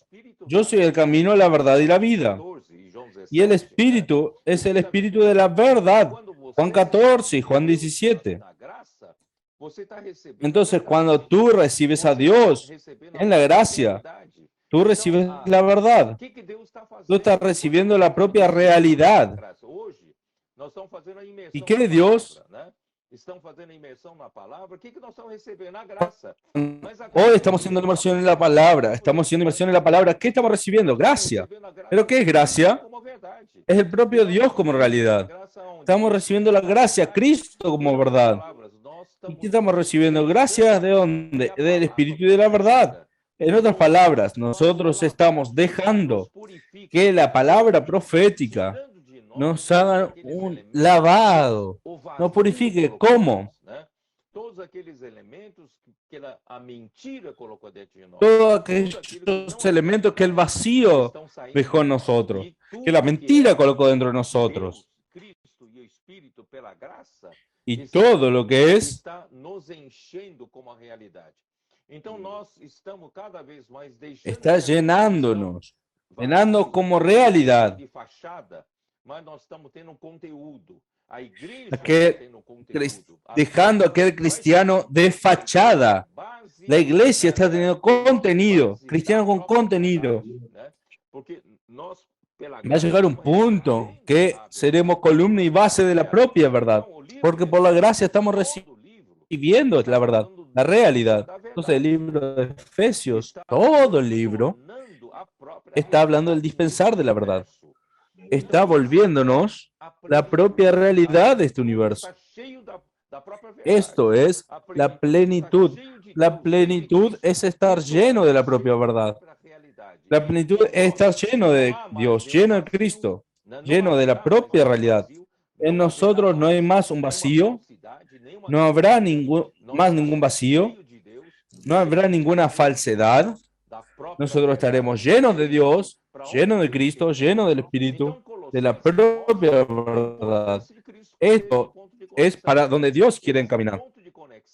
yo soy el camino, la verdad y la vida. Y el Espíritu es el Espíritu de la verdad. Juan 14 y Juan 17. Entonces, cuando tú recibes a Dios en la gracia, tú recibes la verdad. Tú estás recibiendo la propia realidad. ¿Y qué Dios? Hoy estamos haciendo inmersión en la palabra. Estamos haciendo inmersión en la palabra. ¿Qué estamos recibiendo? Gracia. ¿Pero qué es gracia? Es el propio Dios como realidad. Estamos recibiendo la gracia, Cristo como verdad. ¿Y qué estamos recibiendo? Gracia ¿de dónde? Del Espíritu y de la verdad. En otras palabras, nosotros estamos dejando que la palabra profética nos haga un lavado, nos purifique. ¿Cómo? Todos aquellos elementos que el vacío dejó en nosotros, que la mentira colocó dentro de nosotros. Y todo lo que es está llenándonos, llenando como realidad. Dejando aquel cristiano de fachada. La iglesia está teniendo contenido, cristiano con contenido. Va a llegar un punto que seremos columna y base de la propia verdad, porque por la gracia estamos recibiendo la verdad, la realidad. Entonces el libro de Efesios, todo el libro, está hablando del dispensar de la verdad. Está volviéndonos la propia realidad de este universo. Esto es la plenitud. La plenitud es estar lleno de la propia verdad. La plenitud es estar lleno de Dios, lleno de Cristo, lleno de la propia realidad. En nosotros no hay más un vacío, no habrá más ningún vacío, no habrá ninguna falsedad. Nosotros estaremos llenos de Dios, llenos de Cristo, llenos del Espíritu, de la propia verdad. Esto es para donde Dios quiere encaminar.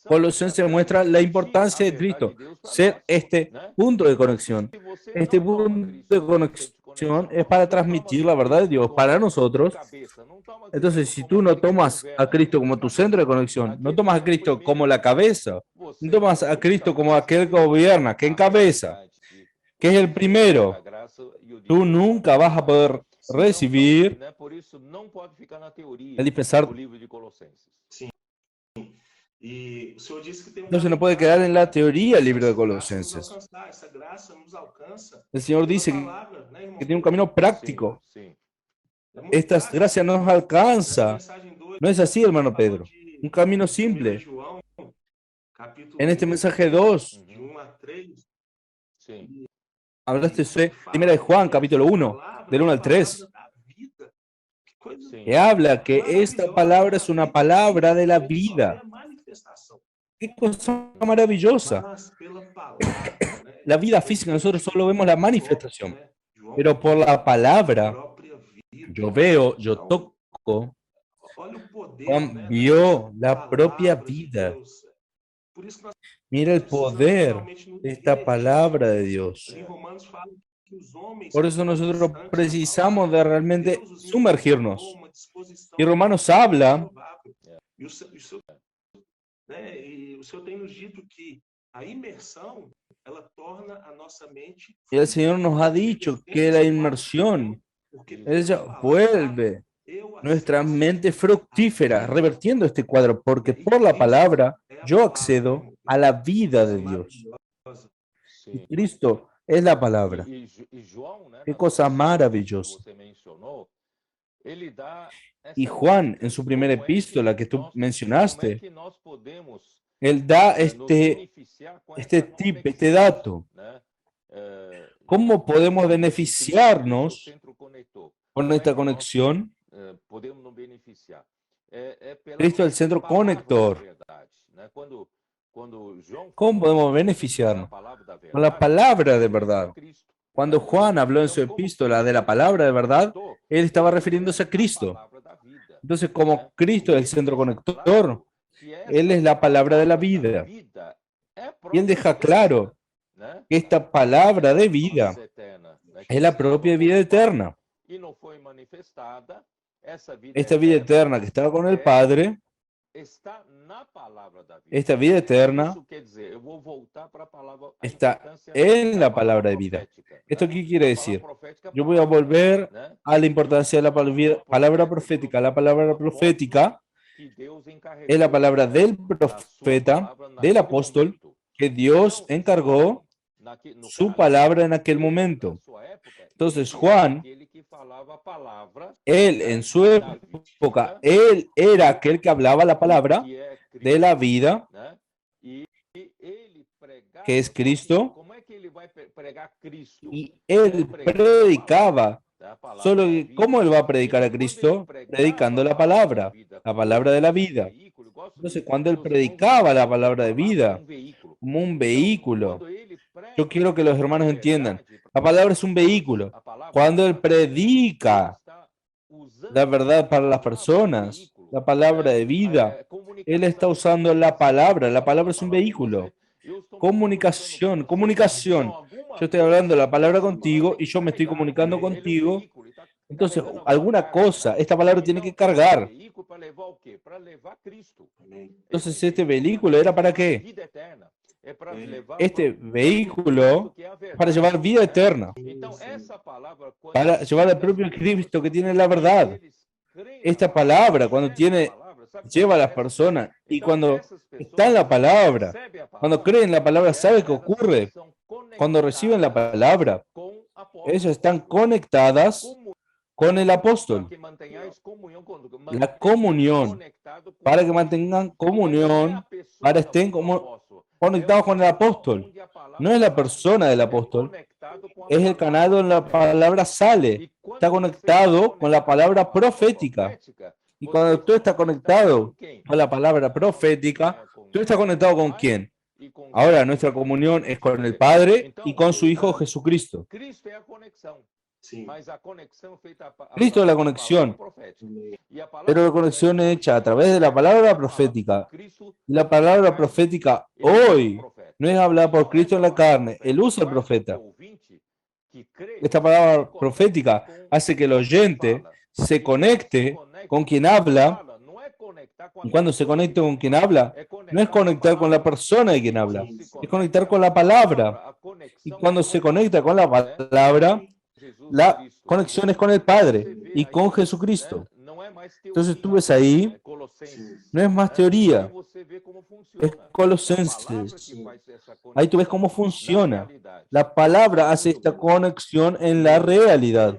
Colosenses muestra la importancia de Cristo, ser este punto de conexión. Este punto de conexión es para transmitir la verdad de Dios para nosotros. Entonces, si tú no tomas a Cristo como tu centro de conexión, no tomas a Cristo como la cabeza, no tomas a Cristo como aquel que gobierna, que encabeza, que es el primero, tú nunca vas a poder recibir el dispensar. Entonces no puede quedar en la teoría el libro de Colosenses. El Señor dice que tiene un camino práctico. Esta gracia nos alcanza. No es así, hermano Pedro. Un camino simple. En este mensaje 2, hablaste de 1 de Juan, capítulo 1, del 1 al 3. que habla que esta palabra es una palabra de la vida. Qué cosa maravillosa. La vida física, nosotros solo vemos la manifestación, pero por la palabra, yo veo, yo toco, Juan vio la propia vida. Mira el poder de esta palabra de Dios. Por eso nosotros precisamos de realmente sumergirnos. Y Romanos habla y el Señor nos ha dicho que la inmersión, ella vuelve nuestra mente fructífera, revertiendo este cuadro, porque por la palabra yo accedo a la vida de Dios. Y Cristo es la palabra. Qué cosa maravillosa. Y Juan, en su primera epístola que tú mencionaste, él da este dato. ¿Cómo podemos beneficiarnos con esta conexión? Cristo es el centro conector. ¿Cómo podemos beneficiarnos? Con la palabra de verdad. Cuando Juan habló en su epístola de la palabra de verdad, él estaba refiriéndose a Cristo. Entonces, como Cristo es el centro conector, Él es la palabra de la vida. Y Él deja claro que esta palabra de vida es la propia vida eterna. Esta vida eterna que estaba con el Padre, esta vida eterna está en la palabra de vida. ¿Esto qué quiere decir? Yo voy a volver a la importancia de la palabra profética. La palabra profética es la palabra del profeta, del apóstol, que Dios encargó su palabra en aquel momento. Entonces Juan, él en su época, él era aquel que hablaba la palabra de la vida, que es Cristo, y él predicaba. Solo que, ¿cómo él va a predicar a Cristo? Predicando la palabra de la vida. Entonces, cuando él predicaba la palabra de vida, como un vehículo, yo quiero que los hermanos entiendan, la palabra es un vehículo. Cuando él predica la verdad para las personas, la palabra de vida, él está usando la palabra es un vehículo. Comunicación. Yo estoy hablando la palabra contigo y yo me estoy comunicando contigo. Entonces, alguna cosa, esta palabra tiene que cargar. Entonces, este vehículo era para qué? Este vehículo para llevar vida eterna, para llevar al propio Cristo que tiene la verdad. Esta palabra, cuando lleva a las personas y cuando está en la palabra, cuando creen en la palabra, ¿sabe qué ocurre? Cuando reciben la palabra, ellos están conectadas con el apóstol. La comunión, para que mantengan comunión, para estén conectados con el apóstol. No es la persona del apóstol, es el canal donde la palabra sale. Está conectado con la palabra profética. Y cuando tú estás conectado con la palabra profética, tú estás conectado con quién. Ahora nuestra comunión es con el Padre y con su Hijo Jesucristo. Cristo es la conexión, pero la conexión es hecha a través de la palabra profética. La palabra profética hoy no es hablada por Cristo en la carne, Él usa el profeta. Esta palabra profética hace que el oyente se conecte con quien habla. Y cuando se conecta con quien habla, no es conectar con la persona de quien habla, es conectar con la palabra. Y cuando se conecta con la palabra, la conexión es con el Padre y con Jesucristo. Entonces tú ves ahí, no es más teoría, es Colosenses. Ahí tú ves cómo funciona. La palabra hace esta conexión en la realidad.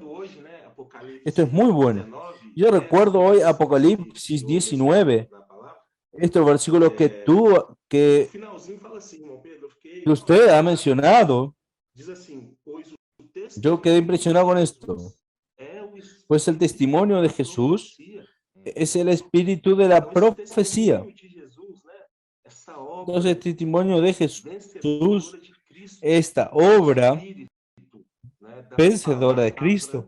Esto es muy bueno. Yo recuerdo hoy Apocalipsis 19, estos versículos que usted ha mencionado. Yo quedé impresionado con esto. Pues el testimonio de Jesús es el espíritu de la profecía. Entonces, el testimonio de Jesús, esta obra vencedora de Cristo,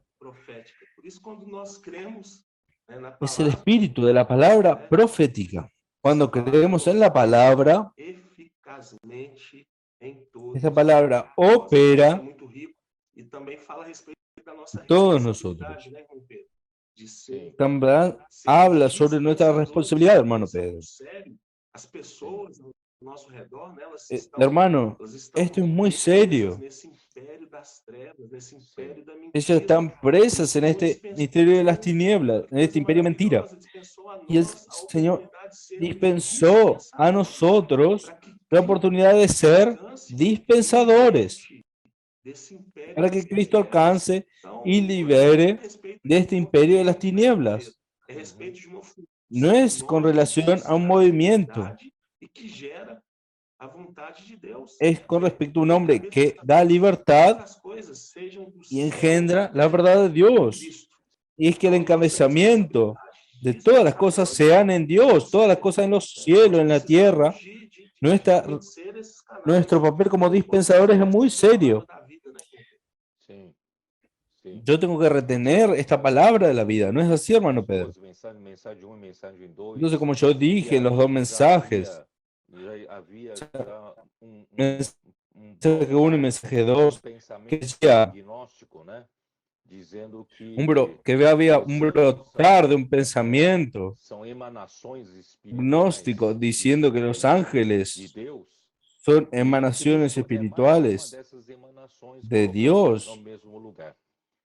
es el espíritu de la palabra profética. Cuando creemos en la palabra, esa palabra opera en todos nosotros. También habla sobre nuestra responsabilidad, hermano Pedro. Hermano, esto es muy serio. Ellas están presas en este misterio de las tinieblas, en este imperio mentira. Y el Señor dispensó a nosotros la oportunidad de ser dispensadores para que Cristo alcance y libere de este imperio de las tinieblas. No es con relación a un movimiento, es con respecto a un hombre que da libertad y engendra la verdad de Dios. Y es que el encabezamiento de todas las cosas sean en Dios, todas las cosas en los cielos, en la tierra. Nuestro papel como dispensadores es muy serio. Yo tengo que retener esta palabra de la vida, ¿no es así, hermano Pedro? Entonces, como yo dije en los dos mensajes, mensaje 1 y mensaje 2, que decía que había un brotar de un pensamiento gnóstico diciendo que los ángeles son emanaciones espirituales de Dios.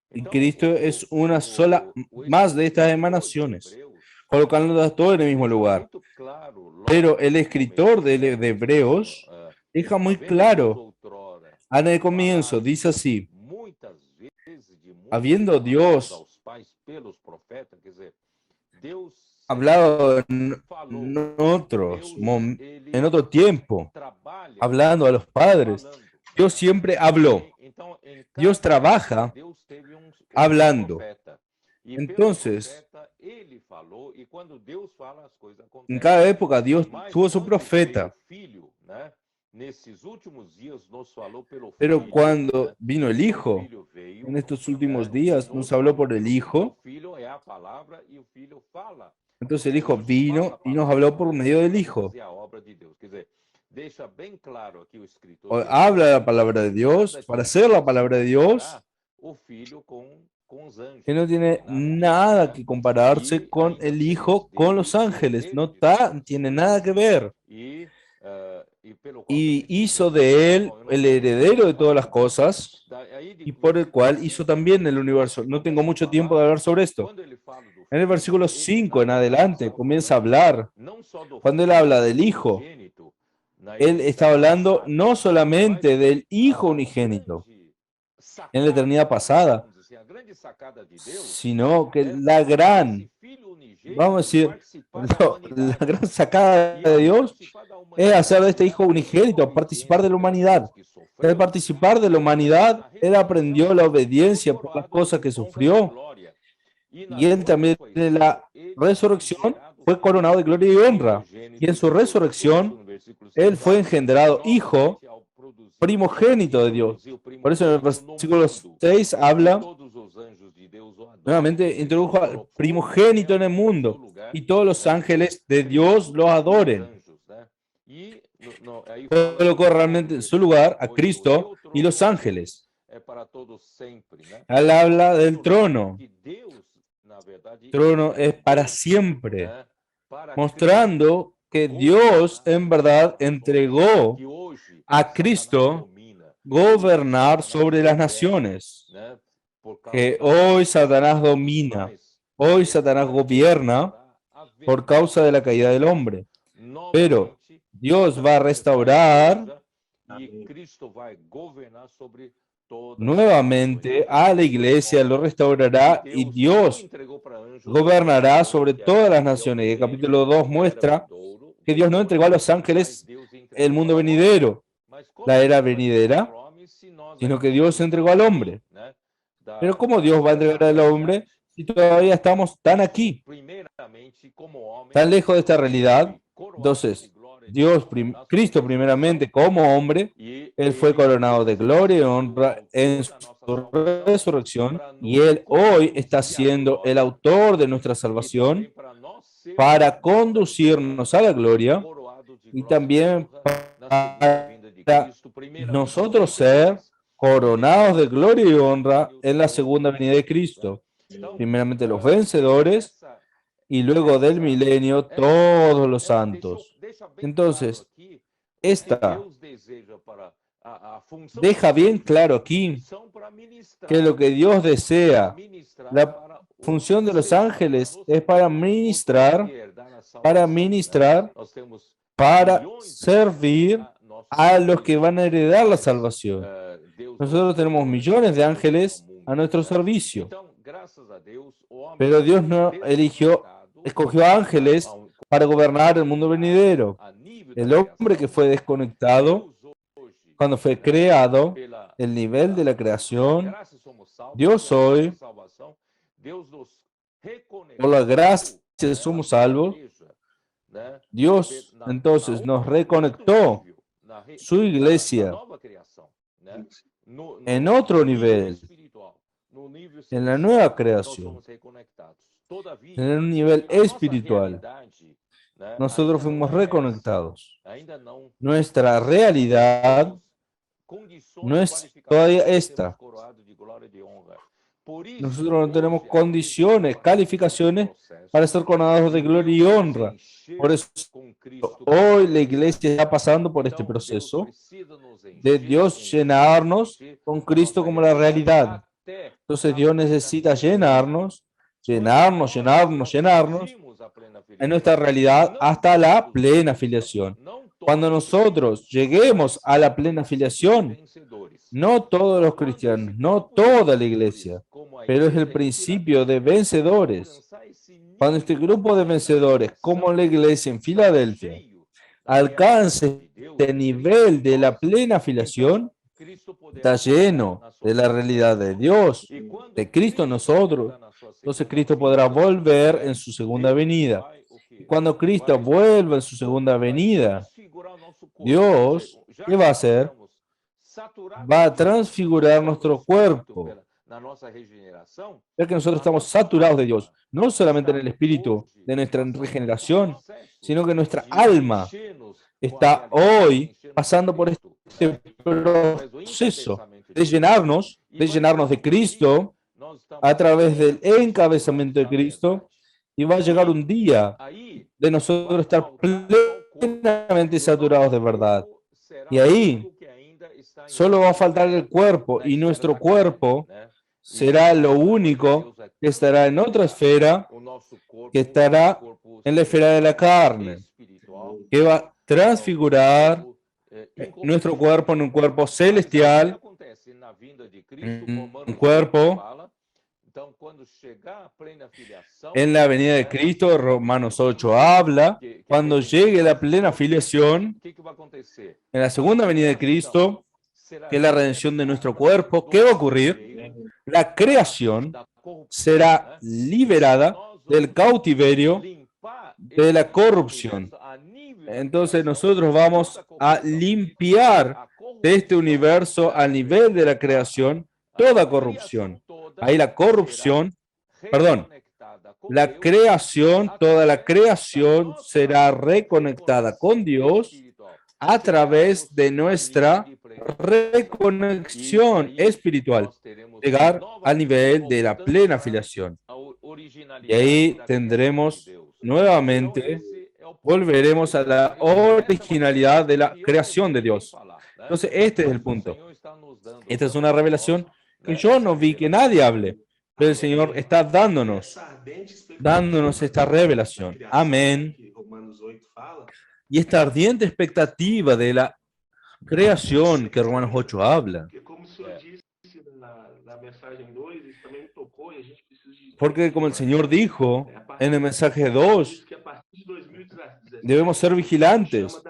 Y Cristo es una sola más de estas emanaciones, colocándolas todas en el mismo lugar. Pero el escritor de Hebreos deja muy claro, en el comienzo, dice así: habiendo Dios hablado en otro tiempo, hablando a los padres, Dios siempre habló. Dios trabaja hablando. Entonces, en cada época Dios tuvo su profeta. Pero cuando vino el Hijo, en estos últimos días nos habló por el Hijo. Entonces el Hijo vino y nos habló por medio del Hijo. Habla la palabra de Dios para hacer la palabra de Dios, que no tiene nada que compararse con el Hijo, con los ángeles, no tiene nada que ver. Y hizo de él el heredero de todas las cosas, y por el cual hizo también el universo. No tengo mucho tiempo de hablar sobre esto. En el versículo 5 en adelante comienza a hablar, cuando él habla del Hijo, él está hablando no solamente del Hijo unigénito en la eternidad pasada, sino que la gran, vamos a decir, la gran sacada de Dios es hacer de este Hijo unigénito participar de la humanidad. Al participar de la humanidad, él aprendió la obediencia por las cosas que sufrió, y él también en la resurrección fue coronado de gloria y honra, y en su resurrección él fue engendrado hijo primogénito de Dios. Por eso en el versículo 6 habla, nuevamente introdujo al primogénito en el mundo, y todos los ángeles de Dios lo adoren. Colocó realmente en su lugar a Cristo y los ángeles. Él habla del trono. El trono es para siempre, mostrando que Dios en verdad entregó a Cristo gobernar sobre las naciones, que hoy Satanás domina, hoy Satanás gobierna por causa de la caída del hombre. Pero Dios va a restaurar nuevamente a la iglesia, lo restaurará, y Dios gobernará sobre todas las naciones. Y el capítulo 2 muestra que Dios no entregó a los ángeles el mundo venidero, la era venidera, sino que Dios entregó al hombre. Pero ¿cómo Dios va a entregar al hombre y todavía estamos tan aquí, tan lejos de esta realidad. Entonces, Cristo primeramente como hombre, Él fue coronado de gloria y honra en su resurrección, y Él hoy está siendo el autor de nuestra salvación para conducirnos a la gloria y también para nosotros ser coronados de gloria y honra en la segunda venida de Cristo. Primeramente los vencedores y luego del milenio todos los santos. Entonces, esta deja bien claro aquí que lo que Dios desea, la función de los ángeles es para ministrar, para servir a los que van a heredar la salvación. Nosotros tenemos millones de ángeles a nuestro servicio, pero Dios no escogió ángeles para gobernar el mundo venidero. El hombre que fue desconectado cuando fue creado, el nivel de la creación, Dios hoy, por la gracia somos salvos. Dios entonces nos reconectó su iglesia en otro nivel, en la nueva creación, en un nivel espiritual. Nosotros fuimos reconectados. Nuestra realidad no es todavía esta. Nosotros no tenemos condiciones, calificaciones para ser coronados de gloria y honra. Por eso hoy la iglesia está pasando por este proceso de Dios llenarnos con Cristo como la realidad. Entonces Dios necesita llenarnos en nuestra realidad hasta la plena filiación. Cuando nosotros lleguemos a la plena filiación, no todos los cristianos, no toda la iglesia, pero es el principio de vencedores. Cuando este grupo de vencedores, como la iglesia en Filadelfia, alcance este nivel de la plena filiación, está lleno de la realidad de Dios, de Cristo en nosotros. Entonces Cristo podrá volver en su segunda venida. Y cuando Cristo vuelva en su segunda venida, Dios, ¿qué va a hacer? Va a transfigurar nuestro cuerpo, ya que nosotros estamos saturados de Dios, no solamente en el espíritu de nuestra regeneración, sino que nuestra alma está hoy pasando por este proceso de llenarnos de Cristo a través del encabezamiento de Cristo, y va a llegar un día de nosotros estar plenamente saturados de verdad. Y ahí solo va a faltar el cuerpo, y nuestro cuerpo será lo único que estará en otra esfera, que estará en la esfera de la carne, que va a transfigurar nuestro cuerpo en un cuerpo celestial, un cuerpo en la venida de Cristo. Romanos 8 habla, cuando llegue la plena filiación, en la segunda venida de Cristo, que es la redención de nuestro cuerpo, ¿qué va a ocurrir? La creación será liberada del cautiverio de la corrupción. Entonces nosotros vamos a limpiar de este universo al nivel de la creación toda corrupción. Ahí la creación, toda la creación será reconectada con Dios a través de nuestra reconexión espiritual, llegar al nivel de la plena filiación. Y ahí tendremos nuevamente, volveremos a la originalidad de la creación de Dios. Entonces, este es el punto. Esta es una revelación que yo no vi que nadie hable, pero el Señor está dándonos esta revelación. Amén. Y esta ardiente expectativa de la creación que Romanos 8 habla. Porque como el Señor dijo en el mensaje 2, debemos ser vigilantes.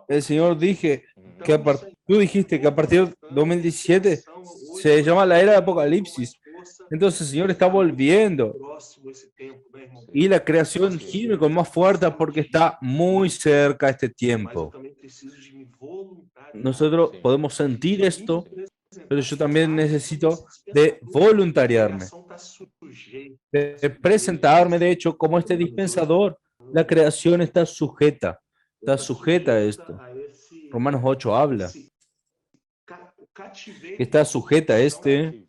El Señor dije que tú dijiste que a partir de 2017 se llama la era de Apocalipsis. Entonces el Señor está volviendo. Y la creación gime con más fuerza porque está muy cerca este tiempo. Nosotros podemos sentir esto, pero yo también necesito de voluntariarme, de presentarme, de hecho, como este dispensador. La creación está sujeta a esto. Romanos 8 habla que está sujeta a este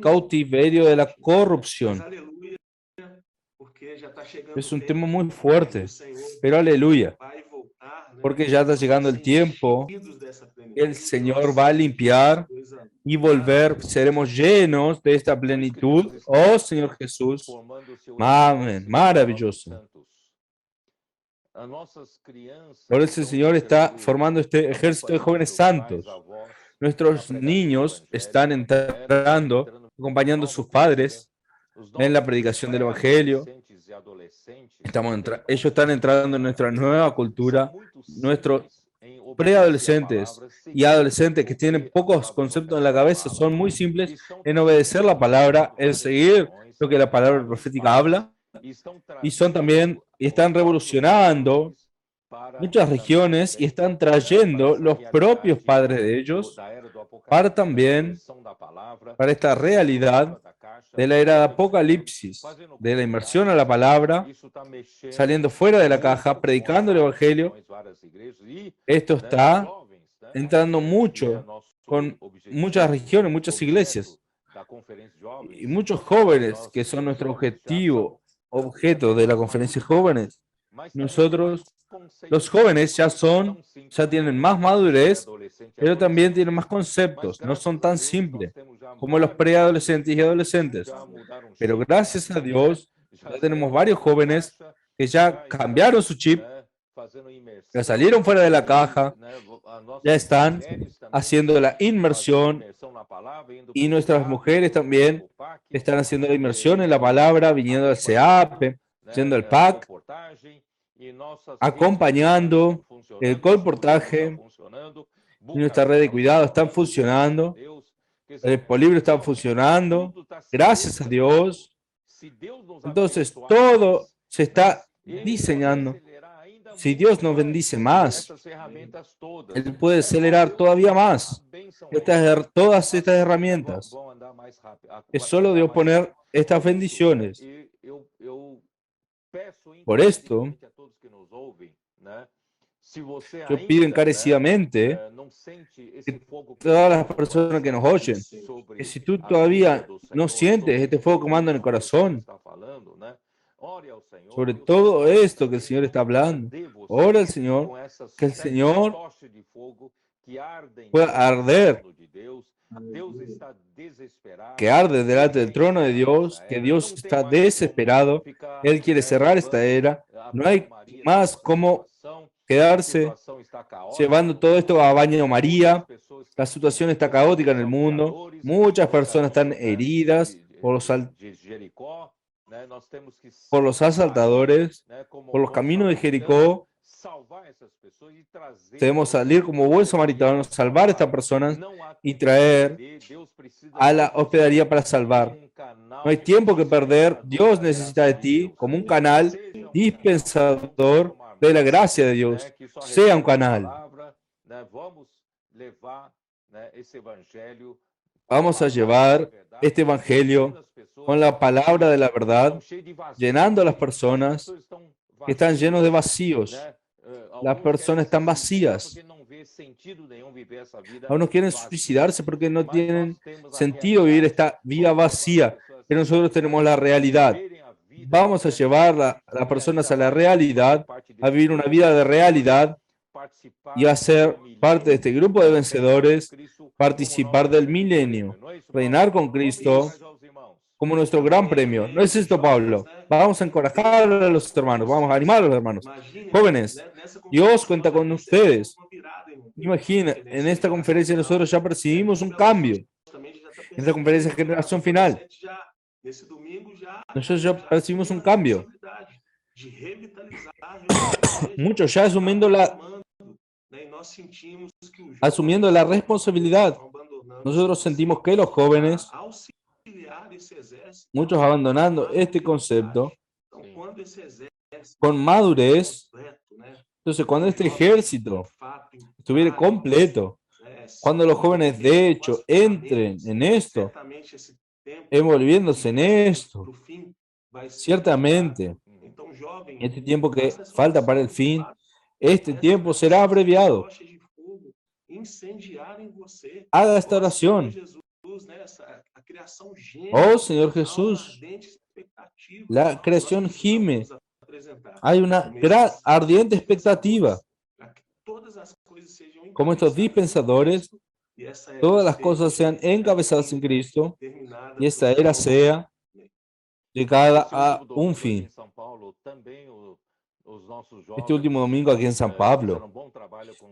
cautiverio de la corrupción. Es un tema muy fuerte, pero aleluya, porque ya está llegando el tiempo. El Señor va a limpiar y volver, seremos llenos de esta plenitud. Oh Señor Jesús, amén, maravilloso. Por eso el Señor está formando este ejército de jóvenes santos. Nuestros niños están entrando, acompañando a sus padres en la predicación del Evangelio. Ellos están entrando en nuestra nueva cultura. Nuestros preadolescentes y adolescentes que tienen pocos conceptos en la cabeza son muy simples en obedecer la palabra, en seguir lo que la palabra profética habla, y están revolucionando muchas regiones y están trayendo los propios padres de ellos para esta realidad de la era de Apocalipsis, de la inmersión a la palabra, saliendo fuera de la caja, predicando el Evangelio. Esto está entrando mucho con muchas regiones, muchas iglesias y muchos jóvenes que son nuestro objeto de la conferencia de jóvenes. Nosotros, los jóvenes ya tienen más madurez, pero también tienen más conceptos, no son tan simples como los preadolescentes y adolescentes. Pero gracias a Dios, ya tenemos varios jóvenes que ya cambiaron su chip, ya salieron fuera de la caja, ya están haciendo la inmersión, y nuestras mujeres también están haciendo la inmersión en la palabra, viniendo al CEAP, yendo al PAC, acompañando el colportaje, y nuestra red de cuidado están funcionando, el polibro está funcionando, gracias a Dios. Entonces todo se está diseñando. Si Dios nos bendice más, Él puede acelerar todavía más todas estas herramientas. Es solo Dios poner estas bendiciones. Por esto, yo pido encarecidamente que todas las personas que nos oyen, que si tú todavía no sientes este fuego quemando en el corazón, sobre todo esto que el Señor está hablando, ora al Señor, que el Señor pueda arder, que arde delante del trono de Dios, que Dios está desesperado, Él quiere cerrar esta era, no hay más como quedarse llevando todo esto a baño María. La situación está caótica en el mundo, muchas personas están heridas por los asaltadores, por los caminos de Jericó. Debemos salir como buen samaritano, salvar a estas personas y traer a la hospedería para salvar. No hay tiempo que perder. Dios necesita de ti como un canal dispensador de la gracia de Dios. Sea un canal. Vamos a llevar este evangelio con la palabra de la verdad, llenando a las personas que están llenos de vacíos. Las personas están vacías. Algunos quieren suicidarse porque no tienen sentido vivir esta vida vacía, pero nosotros tenemos la realidad. Vamos a llevar a las personas a la realidad, a vivir una vida de realidad y a ser parte de este grupo de vencedores, participar del milenio, reinar con Cristo como nuestro gran premio. ¿No es esto, Pablo? Vamos a encorajar a los hermanos, vamos a animar a los hermanos. Jóvenes, Dios cuenta con ustedes. Imagina, en esta conferencia nosotros ya percibimos un cambio. En esta conferencia de generación final, nosotros ya percibimos un cambio. Muchos ya asumiendo la responsabilidad Nosotros sentimos que los jóvenes, muchos abandonando este concepto, con madurez, entonces cuando este ejército estuviera completo, cuando los jóvenes de hecho entren en esto, envolviéndose en esto, ciertamente, este tiempo que falta para el fin, este tiempo será abreviado. Haga esta oración. Oh Señor Jesús, la creación gime. Hay una gran ardiente expectativa. Como estos dispensadores, todas las cosas sean encabezadas en Cristo y esta era sea llegada a un fin. Este último domingo aquí en San Pablo,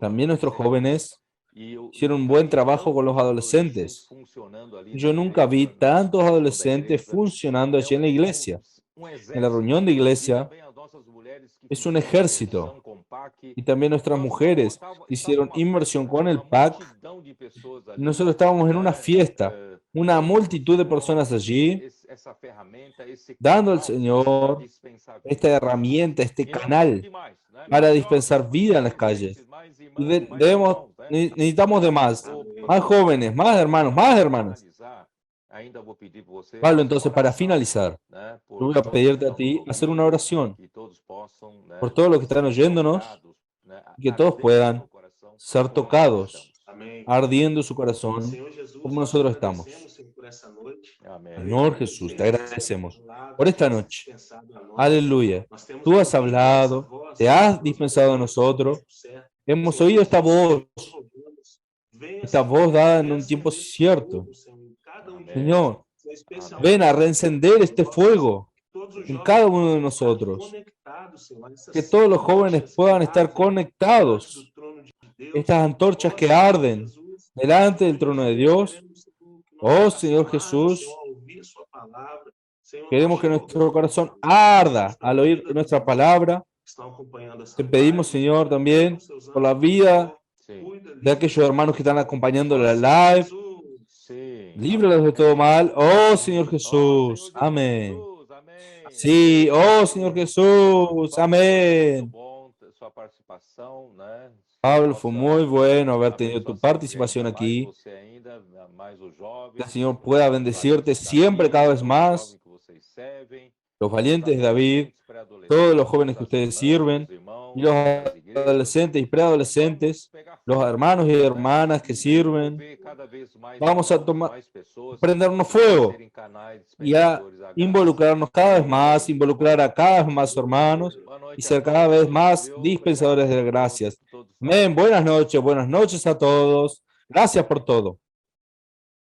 también nuestros jóvenes hicieron un buen trabajo con los adolescentes. Yo nunca vi tantos adolescentes funcionando allí en la iglesia. En la reunión de iglesia es un ejército. Y también nuestras mujeres hicieron inmersión con el PAC. Nosotros estábamos en una fiesta, una multitud de personas allí, dando al Señor esta herramienta, este canal para dispensar vida en las calles. Y necesitamos de más jóvenes, más hermanos, más hermanas. Pablo, entonces, para finalizar, yo voy a pedirte a ti hacer una oración por todos los que están oyéndonos y que todos puedan ser tocados, ardiendo su corazón, como nosotros estamos. Señor Jesús, te agradecemos por esta noche. Aleluya. Tú has hablado, te has dispensado a nosotros. Hemos oído esta voz dada en un tiempo cierto. Señor, ven a reencender este fuego en cada uno de nosotros. Que todos los jóvenes puedan estar conectados. Estas antorchas que arden delante del trono de Dios. Oh Señor Jesús, queremos que nuestro corazón arda al oír nuestra palabra. Te pedimos, Señor, también por la vida de aquellos hermanos que están acompañando la live. Líbralos de todo mal. Oh Señor Jesús. Amén. Sí, oh Señor Jesús. Amén. Pablo, fue muy bueno haber tenido tu participación aquí. Que el Señor pueda bendecirte siempre cada vez más. Los valientes de David, todos los jóvenes que ustedes sirven, y los adolescentes y preadolescentes, los hermanos y hermanas que sirven. Vamos a prendernos fuego y a involucrarnos cada vez más, involucrar a cada vez más hermanos y ser cada vez más dispensadores de gracias. Amén. Buenas noches a todos. Gracias por todo.